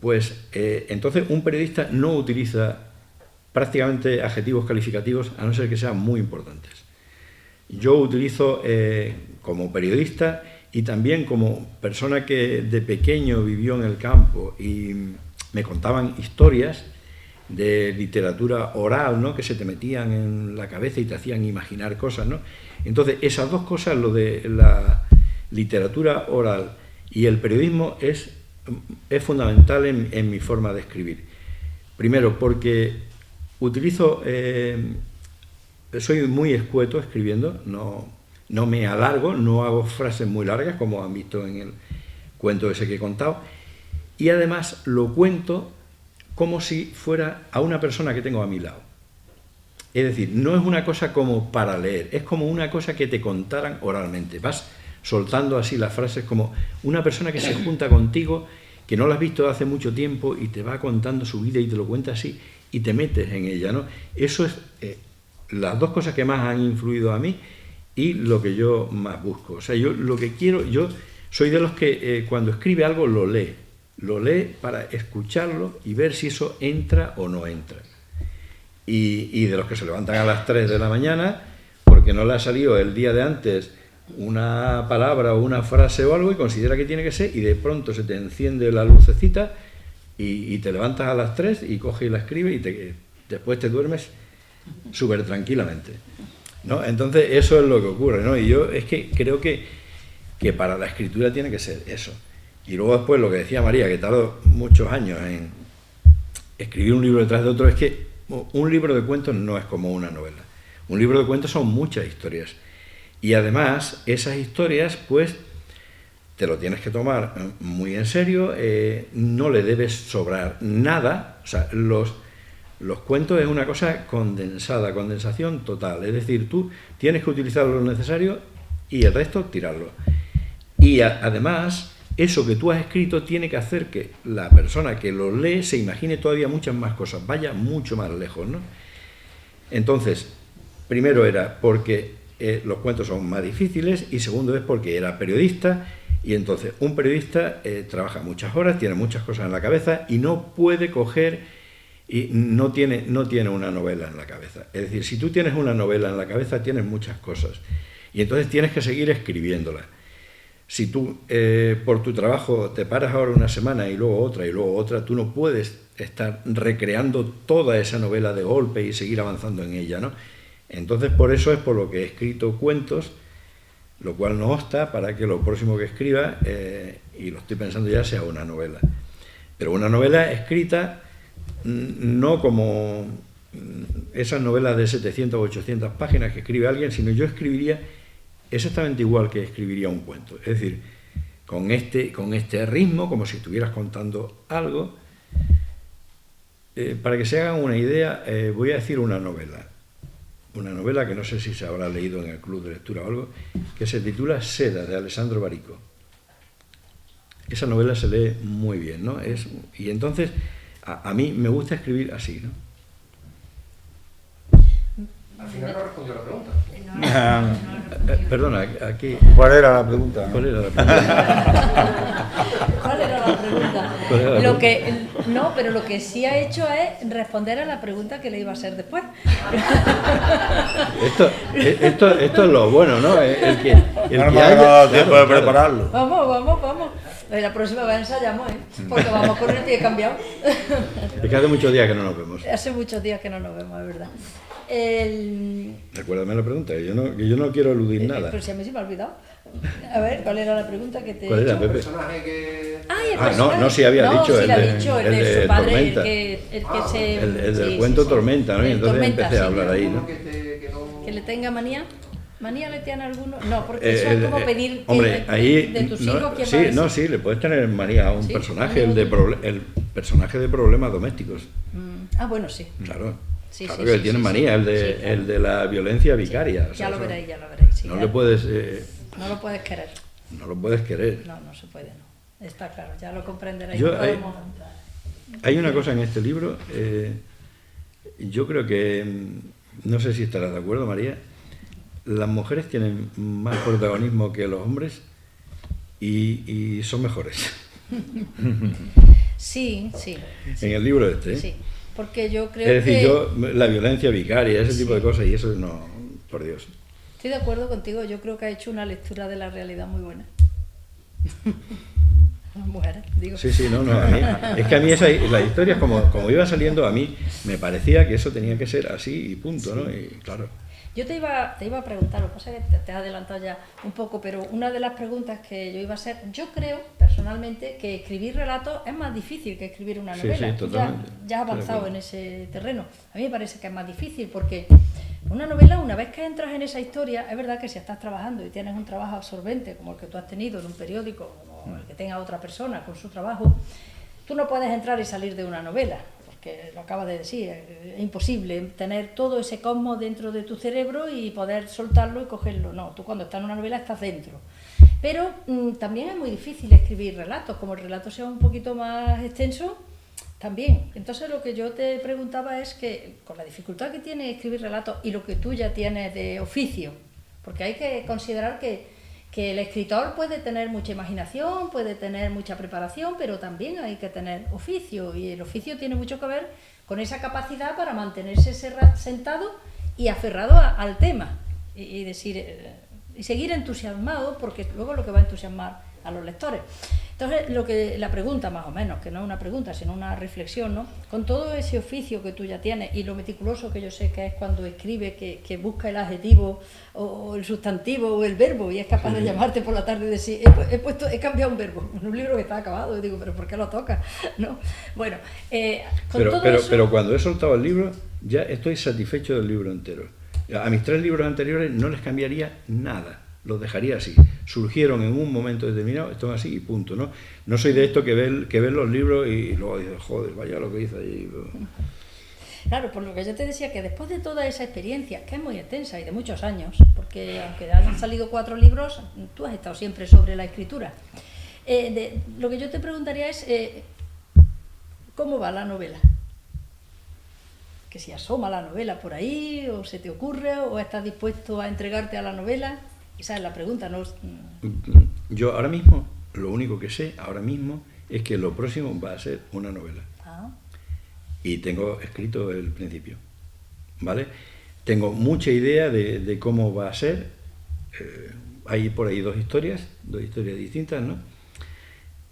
Pues entonces un periodista no utiliza prácticamente adjetivos calificativos a no ser que sean muy importantes. Yo utilizo como periodista y también como persona que de pequeño vivió en el campo y me contaban historias, de literatura oral, ¿no? Que se te metían en la cabeza y te hacían imaginar cosas, ¿no? Entonces, esas dos cosas, lo de la literatura oral y el periodismo, es fundamental en mi forma de escribir. Primero, porque utilizo... soy muy escueto escribiendo, no me alargo, no hago frases muy largas, como han visto en el cuento ese que he contado, y además lo cuento como si fuera a una persona que tengo a mi lado. Es decir, no es una cosa como para leer, es como una cosa que te contaran oralmente. Vas soltando así las frases como una persona que se junta contigo, que no la has visto hace mucho tiempo y te va contando su vida y te lo cuenta así y te metes en ella, ¿no? Eso es las dos cosas que más han influido a mí y lo que yo más busco. O sea, yo lo que quiero, yo soy de los que cuando escribe algo lo lee para escucharlo y ver si eso entra o no entra. Y de los que se levantan a las 3 de la mañana porque no le ha salido el día de antes una palabra o una frase o algo y considera que tiene que ser, y de pronto se te enciende la lucecita y te levantas a las 3 y coges y la escribes y después te duermes súper tranquilamente, ¿no? Entonces eso es lo que ocurre, ¿no? Y yo es que creo que para la escritura tiene que ser eso. Y luego después lo que decía María, que tardó muchos años en escribir un libro detrás de otro, es que un libro de cuentos no es como una novela. Un libro de cuentos son muchas historias. Y además, esas historias, pues, te lo tienes que tomar muy en serio, no le debes sobrar nada. O sea, los cuentos es una cosa condensada, condensación total. Es decir, tú tienes que utilizar lo necesario y el resto tirarlo. Y además, eso que tú has escrito tiene que hacer que la persona que lo lee se imagine todavía muchas más cosas, vaya mucho más lejos, ¿no? Entonces, primero era porque los cuentos son más difíciles, y segundo es porque era periodista, y entonces un periodista trabaja muchas horas, tiene muchas cosas en la cabeza y no puede coger, y no tiene una novela en la cabeza. Es decir, si tú tienes una novela en la cabeza, tienes muchas cosas y entonces tienes que seguir escribiéndolas. Si tú por tu trabajo te paras ahora una semana y luego otra, tú no puedes estar recreando toda esa novela de golpe y seguir avanzando en ella, ¿no? Entonces, por eso es por lo que he escrito cuentos, lo cual no obsta para que lo próximo que escriba, y lo estoy pensando ya, sea una novela. Pero una novela escrita no como esas novelas de 700 o 800 páginas que escribe alguien, sino yo escribiría exactamente igual que escribiría un cuento. Es decir, con este ritmo, como si estuvieras contando algo. Para que se hagan una idea, voy a decir una novela que no sé si se habrá leído en el club de lectura o algo, que se titula Seda, de Alessandro Barico. Esa novela se lee muy bien, ¿no? Y entonces, a mí me gusta escribir así, ¿no? Al final no respondió la pregunta. Perdona, aquí... ¿Cuál era la pregunta? ¿Cuál era la pregunta? Pero lo que sí ha hecho es responder a la pregunta que le iba a hacer después. Esto es lo bueno, ¿no? El que haya tiempo de prepararlo. Vamos. La próxima vez ensayamos, porque vamos con el tío cambiado. Es que hace muchos días que no nos vemos. Hace muchos días que no nos vemos, es verdad. Recuérdame la pregunta, que yo no quiero eludir nada. Pero si a mí se me ha olvidado. A ver, ¿cuál era la pregunta que te he ¿Cuál era, hecho? Pepe? El personaje que... Sí había dicho, sí, el de su padre, Tormenta. El del cuento Tormenta, ¿no? Y entonces Tormenta, empecé a hablar ahí, ¿no? Que le tenga manía. ¿Manía le tiene alguno? No, porque eso es como pedir hombre, ahí, de tus hijos quién sí, va a decir. sí, le puedes tener manía a un personaje, el personaje de Problemas Domésticos. Bueno, sí. Claro. Sí, claro que tiene manía, el de la violencia vicaria. Sí, o sea, ya lo veréis. Sí, no le puedes... no lo puedes querer. No lo puedes querer. No se puede, no. Está claro, ya lo comprenderéis. Hay una cosa en este libro, yo creo que, no sé si estarás de acuerdo, María, las mujeres tienen más protagonismo que los hombres y son mejores. Sí. En el libro este, ¿eh? Sí, porque yo creo es decir, que... la violencia vicaria, ese tipo de cosas, y eso no, por Dios. Estoy de acuerdo contigo, yo creo que ha hecho una lectura de la realidad muy buena. las mujeres, digo. Sí, sí, no, a mí, es que a mí las historias, como iba saliendo, a mí me parecía que eso tenía que ser así y punto, ¿no? Y claro. Yo te iba a preguntar, lo que pasa es que te has adelantado ya un poco, pero una de las preguntas que yo iba a hacer, yo creo personalmente que escribir relatos es más difícil que escribir una novela. Sí, totalmente. Ya has avanzado en ese terreno. A mí me parece que es más difícil porque una novela, una vez que entras en esa historia, es verdad que si estás trabajando y tienes un trabajo absorbente como el que tú has tenido en un periódico, como el que tenga otra persona con su trabajo, tú no puedes entrar y salir de una novela. Que lo acabas de decir, es imposible tener todo ese cosmos dentro de tu cerebro y poder soltarlo y cogerlo. No, tú cuando estás en una novela estás dentro. Pero también es muy difícil escribir relatos, como el relato sea un poquito más extenso, también. Entonces lo que yo te preguntaba es que con la dificultad que tiene escribir relatos y lo que tú ya tienes de oficio, porque hay que considerar que el escritor puede tener mucha imaginación, puede tener mucha preparación, pero también hay que tener oficio, y el oficio tiene mucho que ver con esa capacidad para mantenerse sentado y aferrado al tema y decir, y seguir entusiasmado, porque luego lo que va a entusiasmar a los lectores. Entonces, la pregunta más o menos, que no es una pregunta, sino una reflexión, ¿no? Con todo ese oficio que tú ya tienes y lo meticuloso que yo sé que es cuando escribe, que busca el adjetivo o el sustantivo o el verbo y es capaz de llamarte por la tarde y decir, he cambiado un verbo en un libro que está acabado, y digo, pero ¿por qué lo tocas? ¿No? Bueno, pero cuando he soltado el libro, ya estoy satisfecho del libro entero. A mis 3 libros anteriores no les cambiaría nada. Los dejaría así. Surgieron en un momento determinado, están así y punto, ¿no? No soy de esto que ven los libros y luego dices, joder, vaya lo que hice allí. Claro, por lo que yo te decía, que después de toda esa experiencia, que es muy extensa y de muchos años, porque aunque han salido 4 libros, tú has estado siempre sobre la escritura. Lo que yo te preguntaría es, ¿cómo va la novela? Que si asoma la novela por ahí, o se te ocurre, o estás dispuesto a entregarte a la novela. Esa es la pregunta, ¿no? Yo ahora mismo, lo único que sé ahora mismo es que lo próximo va a ser una novela. Y tengo escrito el principio, ¿vale? Tengo mucha idea de cómo va a ser. Hay por ahí 2 historias distintas, ¿no?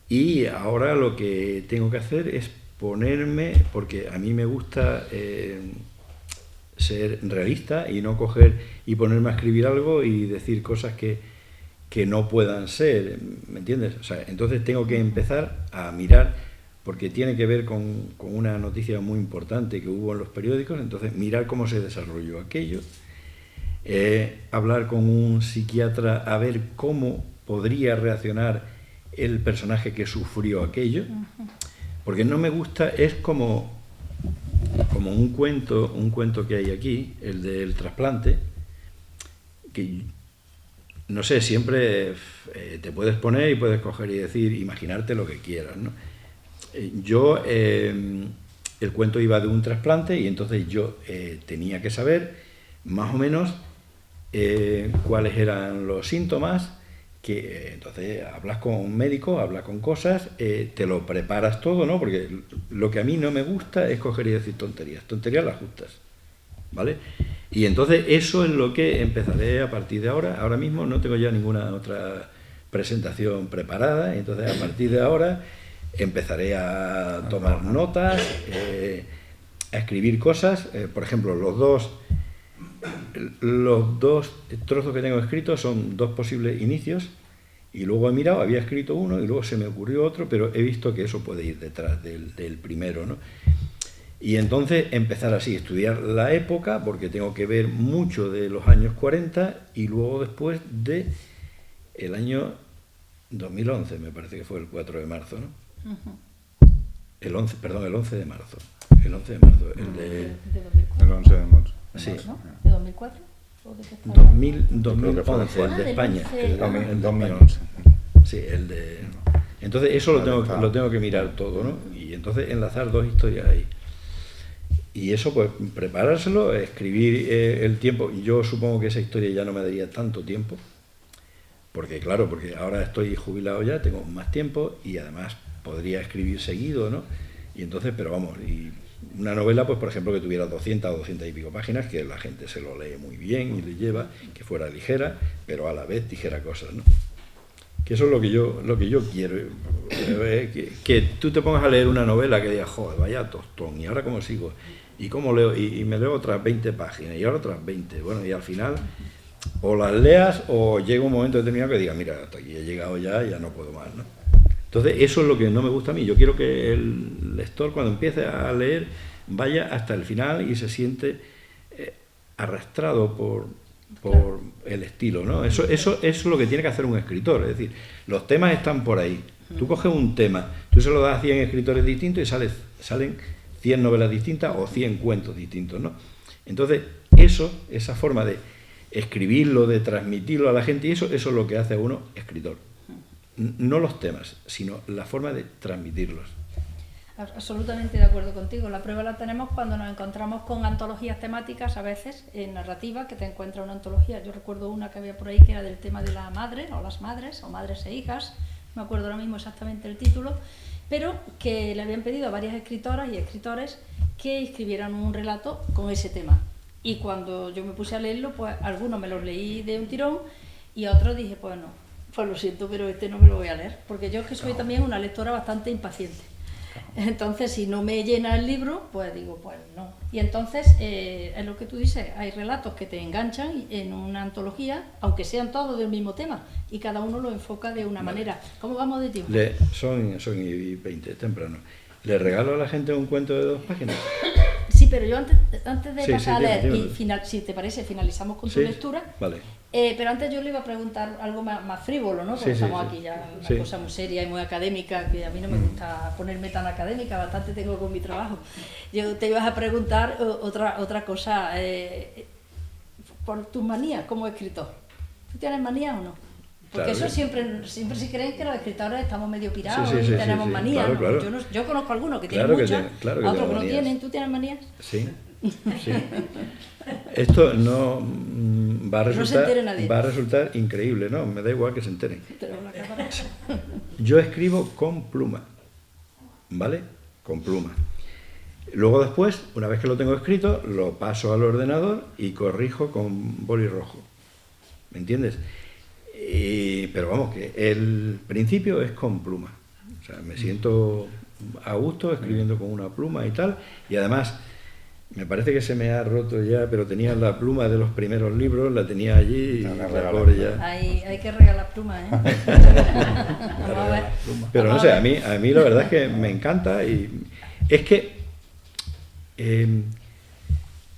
Y ahora lo que tengo que hacer es ponerme, porque a mí me gusta ser realista y no coger y ponerme a escribir algo y decir cosas que no puedan ser, ¿me entiendes? O sea, entonces tengo que empezar a mirar, porque tiene que ver con una noticia muy importante que hubo en los periódicos, entonces mirar cómo se desarrolló aquello, hablar con un psiquiatra a ver cómo podría reaccionar el personaje que sufrió aquello, porque no me gusta, es como un cuento que hay aquí, el del trasplante, que no sé, siempre te puedes poner y puedes coger y decir, imaginarte lo que quieras, ¿no? El cuento iba de un trasplante y entonces yo tenía que saber más o menos cuáles eran los síntomas, que entonces hablas con un médico, hablas con cosas, te lo preparas todo, ¿no? Porque lo que a mí no me gusta es coger y decir tonterías las justas, ¿vale? Y entonces eso es lo que empezaré a partir de ahora. Ahora mismo no tengo ya ninguna otra presentación preparada, entonces a partir de ahora empezaré a tomar notas, a escribir cosas. Por ejemplo, los dos trozos que tengo escritos son 2 posibles inicios, y luego he mirado, había escrito uno y luego se me ocurrió otro, pero he visto que eso puede ir detrás del primero, ¿no? Y entonces empezar así, estudiar la época, porque tengo que ver mucho de los años 40 y luego después de el año 2011, me parece que fue el 4 de marzo, ¿no? El 11 de marzo. El 11 de marzo, el de 2004. El 11 de marzo. Sí. ¿No? ¿De 2004? ¿O de qué está? 2011, el de España. El 2011. Sí, el de... Entonces eso lo tengo que mirar todo, ¿no? Y entonces enlazar 2 historias ahí. Y eso, pues, preparárselo, escribir el tiempo. Yo supongo que esa historia ya no me daría tanto tiempo, porque claro, porque ahora estoy jubilado ya, tengo más tiempo y además podría escribir seguido, ¿no? Y entonces, pero vamos, y una novela, pues por ejemplo, que tuviera 200 o 200 y pico páginas, que la gente se lo lee muy bien y le lleva, que fuera ligera, pero a la vez dijera cosas, ¿no? Que eso es lo que yo quiero. Que tú te pongas a leer una novela que digas, joder, vaya tostón, ¿y ahora cómo sigo? ¿Y cómo leo? Y me leo otras 20 páginas, y ahora otras 20. Bueno, y al final, o las leas, o llega un momento determinado que digas, mira, hasta aquí he llegado ya no puedo más, ¿no? Entonces, eso es lo que no me gusta a mí. Yo quiero que el lector, cuando empiece a leer, vaya hasta el final y se siente arrastrado por el estilo, ¿no? Eso es lo que tiene que hacer un escritor. Es decir, los temas están por ahí. Tú coges un tema, tú se lo das a 100 escritores distintos y salen 100 novelas distintas o 100 cuentos distintos, ¿no? Entonces, esa forma de escribirlo, de transmitirlo a la gente, y eso es lo que hace a uno escritor. No los temas, sino la forma de transmitirlos. Absolutamente de acuerdo contigo. La prueba la tenemos cuando nos encontramos con antologías temáticas, a veces, en narrativa, que te encuentras una antología. Yo recuerdo una que había por ahí que era del tema de la madre, o las madres, o madres e hijas, no me acuerdo ahora mismo exactamente el título, pero que le habían pedido a varias escritoras y escritores que escribieran un relato con ese tema. Y cuando yo me puse a leerlo, pues algunos me los leí de un tirón y a otros dije, pues no, pues lo siento, pero este no me lo voy a leer, porque yo es que soy también una lectora bastante impaciente. Entonces, si no me llena el libro, pues digo, pues no. Y entonces, es lo que tú dices, hay relatos que te enganchan en una antología, aunque sean todos del mismo tema, y cada uno lo enfoca de una manera. ¿Cómo vamos de tiempo? Son y 20, temprano. ¿Le regalo a la gente un cuento de 2 páginas? Sí, pero yo antes de pasar a leer, dime. Si te parece, finalizamos con tu lectura. Vale. Pero antes yo le iba a preguntar algo más frívolo, ¿no? Porque estamos aquí ya una cosa muy seria y muy académica, que a mí no me gusta ponerme tan académica, bastante tengo con mi trabajo. Yo te ibas a preguntar otra cosa, por tus manías como escritor. ¿Tú tienes manías o no? Porque Claro. eso siempre se creen que los escritores estamos medio pirados Sí, y tenemos manías. claro, ¿no? claro. Yo conozco algunos que Claro tienen que muchas, claro que otros que no manías. tienen. ¿Tú tienes manías? Sí. Esto no va a No se resultar, entere nadie. va a resultar increíble, ¿no? Me da igual que se enteren. Tenemos la cámara. Yo escribo con pluma, ¿vale? Con pluma. Luego después, una vez que lo tengo escrito, lo paso al ordenador y corrijo con boli rojo. ¿Me entiendes? Pero vamos, que el principio es con pluma. O sea, me siento a gusto escribiendo con una pluma y tal. Y además, me parece que se me ha roto ya, pero tenía la pluma de los primeros libros, la tenía allí y la pobre ya. Hay que regalar plumas, ¿eh? Vamos a ver. Pero no sé, a mí la verdad es que me encanta y es que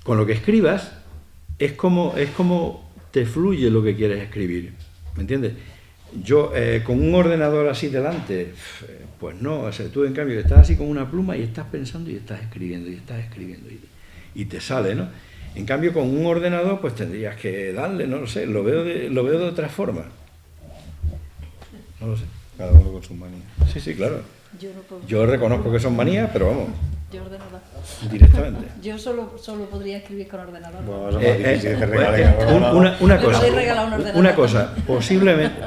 con lo que escribas es como te fluye lo que quieres escribir, ¿me entiendes? Yo con un ordenador así delante, pues no, o sea, tú en cambio estás así con una pluma y estás pensando y estás escribiendo y te sale, ¿no? En cambio con un ordenador pues tendrías que darle, no lo sé, lo veo de otra forma. No lo sé. Cada uno con sus manías. Sí, claro. Yo no puedo. Yo reconozco que son manías, pero vamos, Yo ordenador. directamente. Yo solo podría escribir con ordenador. Bueno, eso es más difícil que te Pues, regalen algo. una cosa, podéis regalar un ordenador una cosa,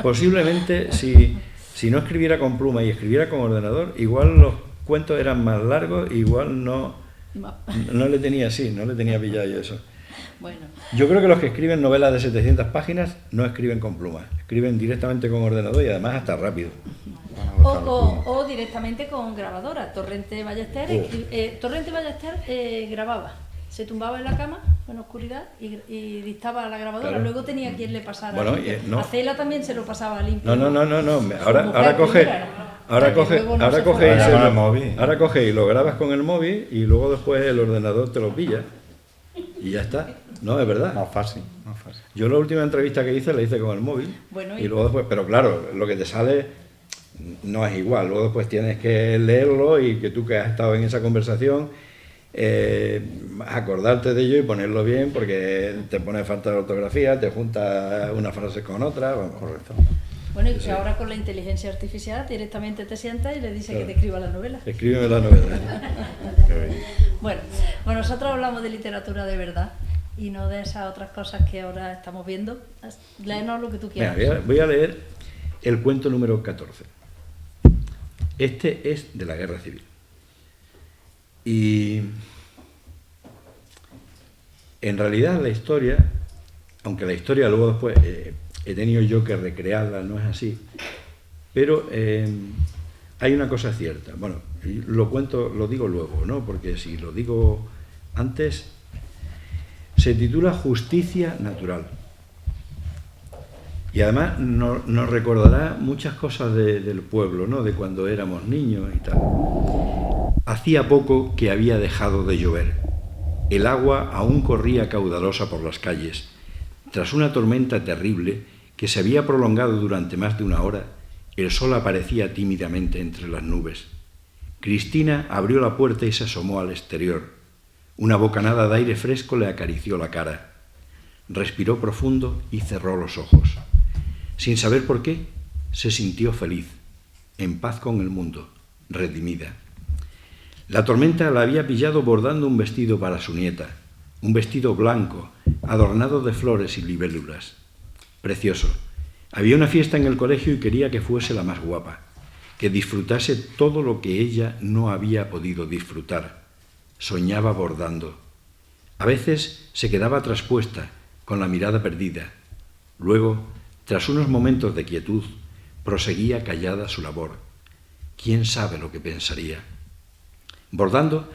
posiblemente si no escribiera con pluma y escribiera con ordenador, igual los cuentos eran más largos, igual no le tenía pillado yo eso. Bueno, Yo creo que los que escriben novelas de 700 páginas no escriben con pluma, escriben directamente con ordenador y además hasta rápido. o directamente con grabadora. Torrente Ballester, grababa. Se tumbaba en la cama, en oscuridad, y dictaba a la grabadora. Claro. Luego tenía quien le pasara. Bueno, limpio. no. A Cela también se lo pasaba limpio. No. Mujer Ahora coge, primera, ¿no? ahora Que coge, luego no ahora se coge fue. y Ahora se con lo- el móvil. ahora coge y lo grabas con el móvil y luego después el ordenador te lo pilla y ya está. No, es verdad. Más fácil, más fácil. Yo la última entrevista que hice la hice con el móvil Bueno, y luego después, pero claro, lo que te sale no es igual. Luego después tienes que leerlo y que tú que has estado en esa conversación acordarte de ello y ponerlo bien porque te pone falta de ortografía, te junta una frase con otra, vamos. Correcto. Bueno, y ahora con la inteligencia artificial directamente te sientas y le dices que te escriba la novela. Escríbeme la novela. Qué bello. Bueno, nosotros hablamos de literatura de verdad y no de esas otras cosas que ahora estamos viendo. Léenos lo que tú Venga, quieras. voy a leer el cuento número 14. Este es de la Guerra Civil. Y en realidad la historia, aunque la historia luego después he tenido yo que recrearla, no es así, Pero hay una cosa cierta. Bueno, lo digo luego, ¿no? Porque si lo digo antes, se titula Justicia Natural. Y además nos recordará muchas cosas del pueblo, ¿no? De cuando éramos niños y tal. Hacía poco que había dejado de llover. El agua aún corría caudalosa por las calles. Tras una tormenta terrible que se había prolongado durante más de una hora, el sol aparecía tímidamente entre las nubes. Cristina abrió la puerta y se asomó al exterior. Una bocanada de aire fresco le acarició la cara. Respiró profundo y cerró los ojos. Sin saber por qué, se sintió feliz, en paz con el mundo, redimida. La tormenta la había pillado bordando un vestido para su nieta, un vestido blanco, adornado de flores y libélulas. Precioso. Había una fiesta en el colegio y quería que fuese la más guapa, que disfrutase todo lo que ella no había podido disfrutar. Soñaba bordando. A veces se quedaba traspuesta, con la mirada perdida. Luego, tras unos momentos de quietud, proseguía callada su labor. ¿Quién sabe lo que pensaría? Bordando,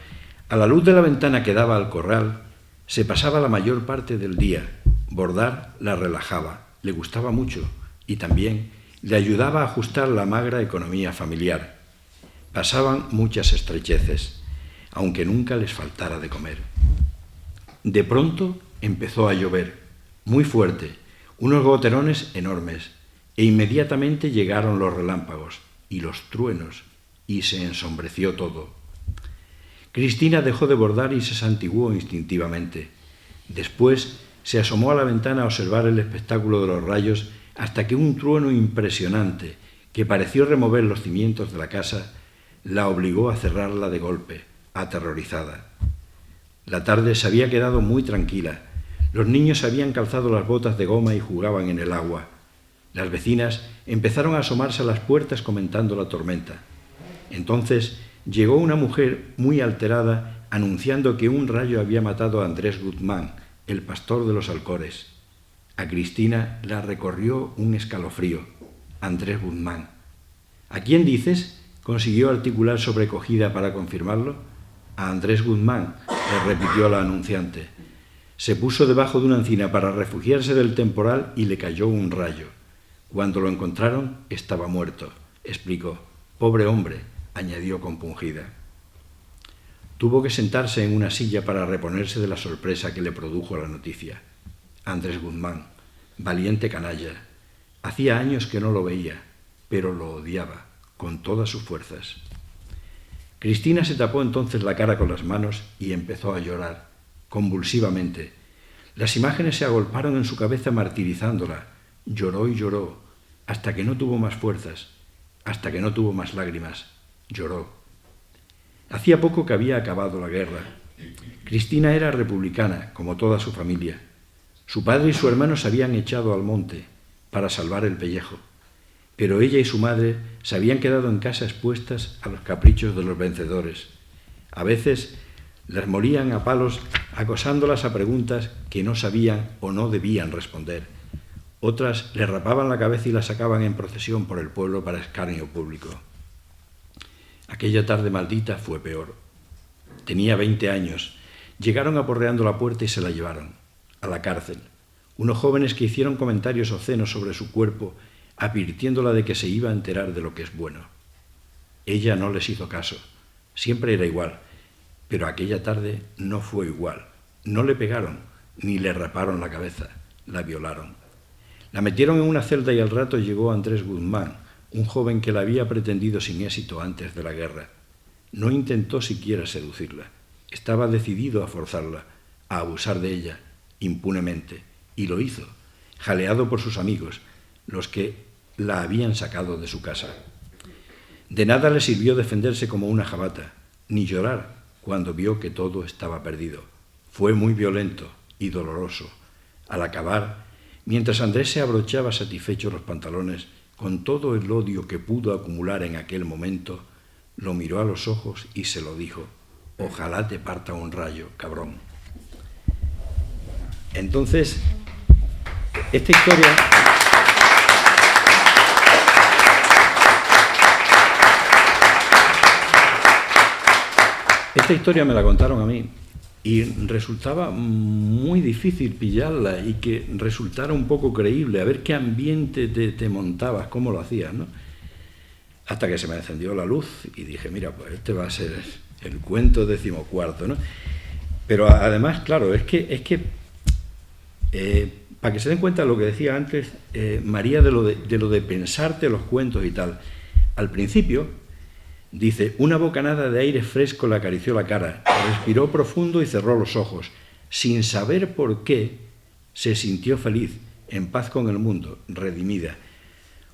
a la luz de la ventana que daba al corral, se pasaba la mayor parte del día. Bordar la relajaba, le gustaba mucho y también le ayudaba a ajustar la magra economía familiar. Pasaban muchas estrecheces, aunque nunca les faltara de comer. De pronto empezó a llover, muy fuerte, unos goterones enormes, e inmediatamente llegaron los relámpagos y los truenos, y se ensombreció todo. Cristina dejó de bordar y se santiguó instintivamente. Después se asomó a la ventana a observar el espectáculo de los rayos hasta que un trueno impresionante, que pareció remover los cimientos de la casa, la obligó a cerrarla de golpe, aterrorizada. La tarde se había quedado muy tranquila. Los niños habían calzado las botas de goma y jugaban en el agua. Las vecinas empezaron a asomarse a las puertas comentando la tormenta. Entonces llegó una mujer muy alterada anunciando que un rayo había matado a Andrés Guzmán, el pastor de los Alcores. A Cristina la recorrió un escalofrío. Andrés Guzmán. ¿A quién dices?, consiguió articular sobrecogida para confirmarlo. A Andrés Guzmán, le repitió la anunciante. Se puso debajo de una encina para refugiarse del temporal y le cayó un rayo. Cuando lo encontraron, estaba muerto, explicó. Pobre hombre, añadió compungida. Tuvo que sentarse en una silla para reponerse de la sorpresa que le produjo la noticia. Andrés Guzmán, valiente canalla. Hacía años que no lo veía, pero lo odiaba con todas sus fuerzas. Cristina se tapó entonces la cara con las manos y empezó a llorar, convulsivamente. Las imágenes se agolparon en su cabeza martirizándola. Lloró y lloró, hasta que no tuvo más fuerzas, hasta que no tuvo más lágrimas. Lloró. Hacía poco que había acabado la guerra. Cristina era republicana, como toda su familia. Su padre y su hermano se habían echado al monte para salvar el pellejo, pero ella y su madre se habían quedado en casa expuestas a los caprichos de los vencedores. A veces las molían a palos acosándolas a preguntas que no sabían o no debían responder. Otras le rapaban la cabeza y la sacaban en procesión por el pueblo para escarnio público. Aquella tarde maldita fue peor. Tenía 20 años. Llegaron aporreando la puerta y se la llevaron a la cárcel. Unos jóvenes que hicieron comentarios obscenos sobre su cuerpo, advirtiéndola de que se iba a enterar de lo que es bueno. Ella no les hizo caso. Siempre era igual. Pero aquella tarde no fue igual. No le pegaron, ni le raparon la cabeza. La violaron. La metieron en una celda y al rato llegó Andrés Guzmán, un joven que la había pretendido sin éxito antes de la guerra. No intentó siquiera seducirla. Estaba decidido a forzarla, a abusar de ella, impunemente. Y lo hizo, jaleado por sus amigos, los que la habían sacado de su casa. De nada le sirvió defenderse como una jabata, ni llorar cuando vio que todo estaba perdido. Fue muy violento y doloroso. Al acabar, mientras Andrés se abrochaba satisfecho los pantalones, con todo el odio que pudo acumular en aquel momento, lo miró a los ojos y se lo dijo: ojalá te parta un rayo, cabrón. Entonces, esta historia esta historia me la contaron a mí y resultaba muy difícil pillarla y que resultara un poco creíble, a ver qué ambiente te montabas, cómo lo hacías, ¿no? Hasta que se me encendió la luz y dije, mira, pues este va a ser el cuento 14º, ¿no? Pero además, claro, es que para que se den cuenta de lo que decía antes María de lo de pensarte los cuentos y tal, al principio dice, una bocanada de aire fresco le acarició la cara, respiró profundo y cerró los ojos. Sin saber por qué, se sintió feliz, en paz con el mundo, redimida.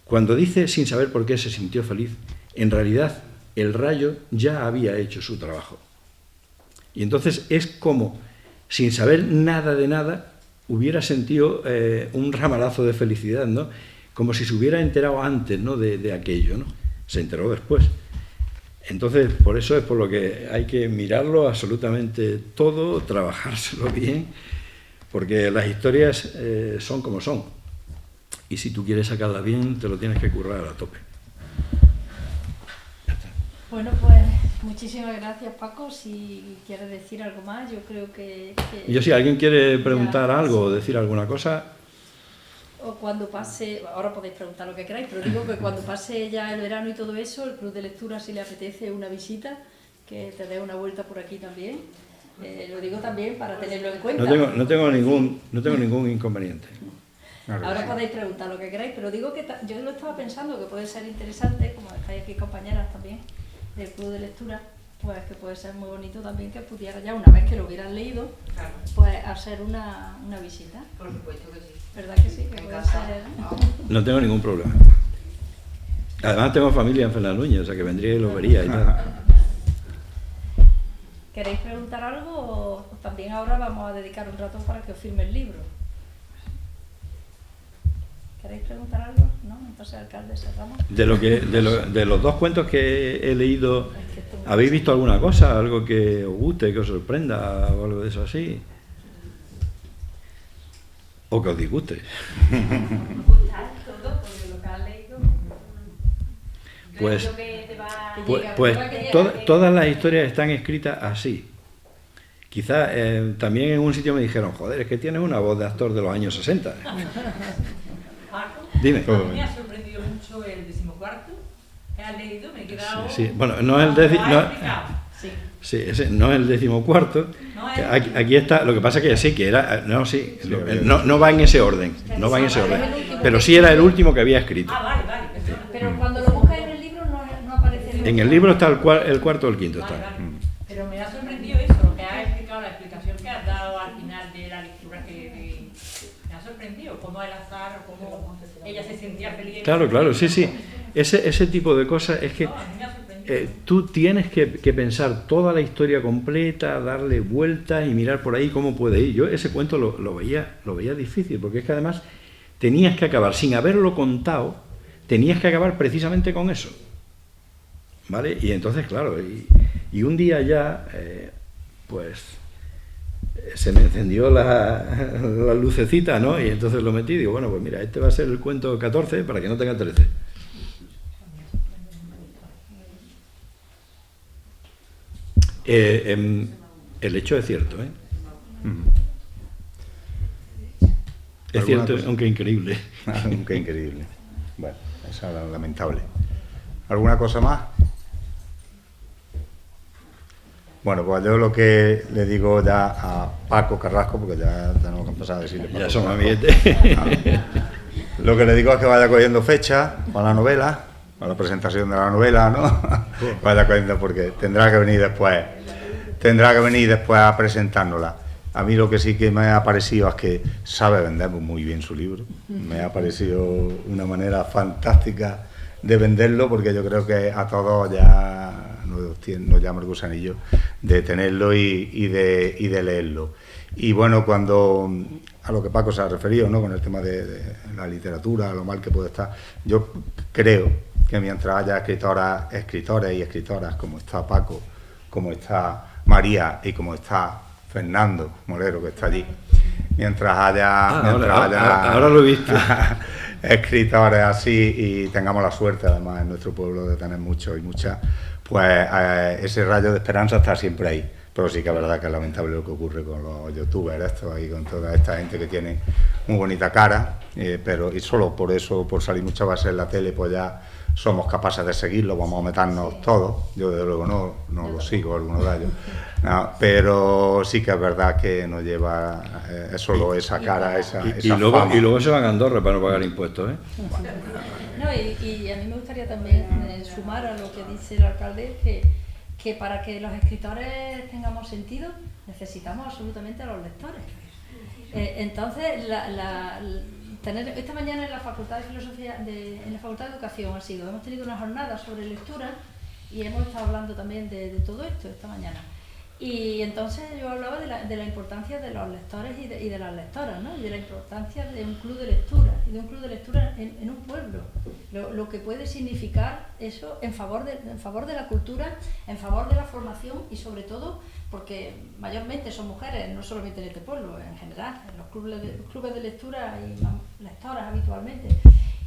Cuando dice sin saber por qué se sintió feliz, en realidad el rayo ya había hecho su trabajo. Y entonces es como, sin saber nada de nada, hubiera sentido un ramalazo de felicidad, ¿no? Como si se hubiera enterado antes, ¿no? de aquello, ¿no? Se enteró después. Entonces, por eso es por lo que hay que mirarlo absolutamente todo, trabajárselo bien, porque las historias son como son. Y si tú quieres sacarla bien, te lo tienes que currar a tope. Ya está. Bueno, pues muchísimas gracias, Paco. Si quieres decir algo más, yo creo que Yo, si alguien quiere preguntar ya, algo o sí. decir alguna cosa... O cuando pase, ahora podéis preguntar lo que queráis, pero digo que cuando pase ya el verano y todo eso, el Club de Lectura, si le apetece una visita, que te dé una vuelta por aquí también. Lo digo también para tenerlo en cuenta. No tengo ningún inconveniente. Ahora podéis preguntar lo que queráis, pero digo que yo lo estaba pensando que puede ser interesante, como estáis aquí compañeras también del Club de Lectura, pues que puede ser muy bonito también que pudiera ya, una vez que lo hubieran leído, pues hacer una visita. Por supuesto que sí. ¿Verdad que sí? Que puede ser... No tengo ningún problema. Además tengo familia en Fernández, o sea que vendría y lo vería y tal. ¿Queréis preguntar algo o también ahora vamos a dedicar un rato para que os firme el libro? ¿Queréis preguntar algo? ¿No? Entonces, alcalde, cerramos. De los dos cuentos que he leído, ¿habéis visto alguna cosa? ¿Algo que os guste, que os sorprenda o algo de eso así? ¿O que os disguste? Pues todas las historias están escritas así. Quizá también en un sitio me dijeron, joder, es que tienes una voz de actor de los años 60. Paco, Dime. a mí me ha sorprendido mucho el 14º que has leído, me he quedado... Sí. Bueno, no es el Sí, ese no es el 14º. Aquí está, lo que pasa que sí, que era... No, sí, no va en ese orden, no va en ese orden. Pero sí era el último que había escrito. Vale, perdona. Pero cuando lo buscáis en el libro no aparece En el libro está el cuarto o el quinto. Vale, Está. vale. Pero me ha sorprendido eso, lo que has explicado, la explicación que has dado al final de la lectura, que me ha sorprendido, cómo el azar, cómo ella se sentía feliz. Claro, sí. Ese tipo de cosas es que No, a mí me ha sorprendido. tú tienes que pensar toda la historia completa, darle vueltas y mirar por ahí cómo puede ir. Yo ese cuento lo veía difícil, porque es que además tenías que acabar, sin haberlo contado, tenías que acabar precisamente con eso. ¿Vale? Y entonces, claro, y un día ya, pues, se me encendió la lucecita, ¿no? Y entonces lo metí y digo, bueno, pues mira, este va a ser el cuento 14 para que no tenga 13. El hecho es cierto, ¿eh? Es cierto, cosa? aunque increíble. Aunque increíble. Bueno, eso es lamentable. ¿Alguna cosa más? Bueno, pues yo lo que le digo ya a Paco Carrasco, porque ya tenemos que empezar a decirle Paco Ya son Carrasco. amiguetes. Lo que le digo es que vaya cogiendo fecha para la novela, para la presentación de la novela, ¿no? Vaya cogiendo, porque tendrá que venir después a presentárnosla. A mí lo que sí que me ha parecido es que sabe vender muy bien su libro. Me ha parecido una manera fantástica de venderlo, porque yo creo que a todos ya nos llama el gusanillo de tenerlo y de leerlo. Y bueno, cuando a lo que Paco se ha referido, ¿no?, con el tema de la literatura, lo mal que puede estar, yo creo que mientras haya escritores y escritoras como está Paco, como está María y como está Fernando Molero, que está allí, mientras haya ahora lo he visto. escritores así y tengamos la suerte, además, en nuestro pueblo de tener muchos y muchas, pues ese rayo de esperanza está siempre ahí. Pero sí que es verdad que es lamentable lo que ocurre con los youtubers estos y con toda esta gente que tiene muy bonita cara, pero y solo por eso, por salir muchas veces en la tele, pues ya somos capaces de seguirlo, vamos a meternos todos. Yo desde luego no lo sigo, algunos de ellos, no, pero sí que es verdad que nos lleva solo esa cara, esa fama. Y luego se van a Andorra para no pagar impuestos, ¿eh? No, y a mí me gustaría también sumar a lo que dice el alcalde, que para que los escritores tengamos sentido necesitamos absolutamente a los lectores. Entonces, esta mañana en la Facultad de Filosofía, en la Facultad de Educación hemos tenido una jornada sobre lectura y hemos estado hablando también de todo esto esta mañana. Y entonces yo hablaba de la importancia de los lectores y de las lectoras, ¿no? Y de la importancia de un club de lectura, y de un club de lectura en un pueblo. Lo que puede significar eso en favor de la cultura, en favor de la formación y sobre todo porque mayormente son mujeres, no solamente en este pueblo, en general. En los clubes de lectura hay más lectoras habitualmente.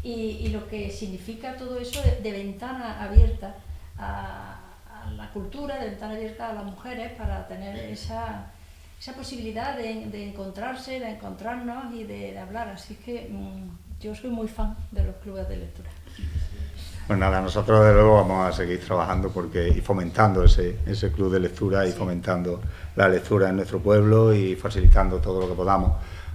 Y lo que significa todo eso de ventana abierta a la cultura, de ventana abierta a las mujeres para tener esa posibilidad de encontrarse, de encontrarnos y de hablar. Así que yo soy muy fan de los clubes de lectura. Pues nada, nosotros de luego vamos a seguir trabajando y fomentando ese club de lectura y fomentando la lectura en nuestro pueblo y facilitando todo lo que podamos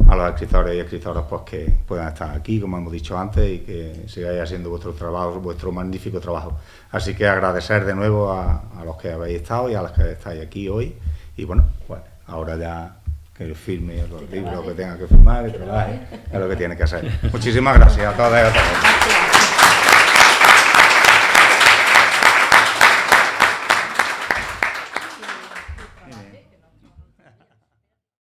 a los escritores y escritoras pues que puedan estar aquí, como hemos dicho antes, y que sigáis haciendo vuestro trabajo, vuestro magnífico trabajo. Así que agradecer de nuevo a los que habéis estado y a los que estáis aquí hoy. Y bueno, pues ahora ya que firme los libros que tenga que firmar, que trabaje, es lo que tiene que hacer. Muchísimas gracias a todas y a todos.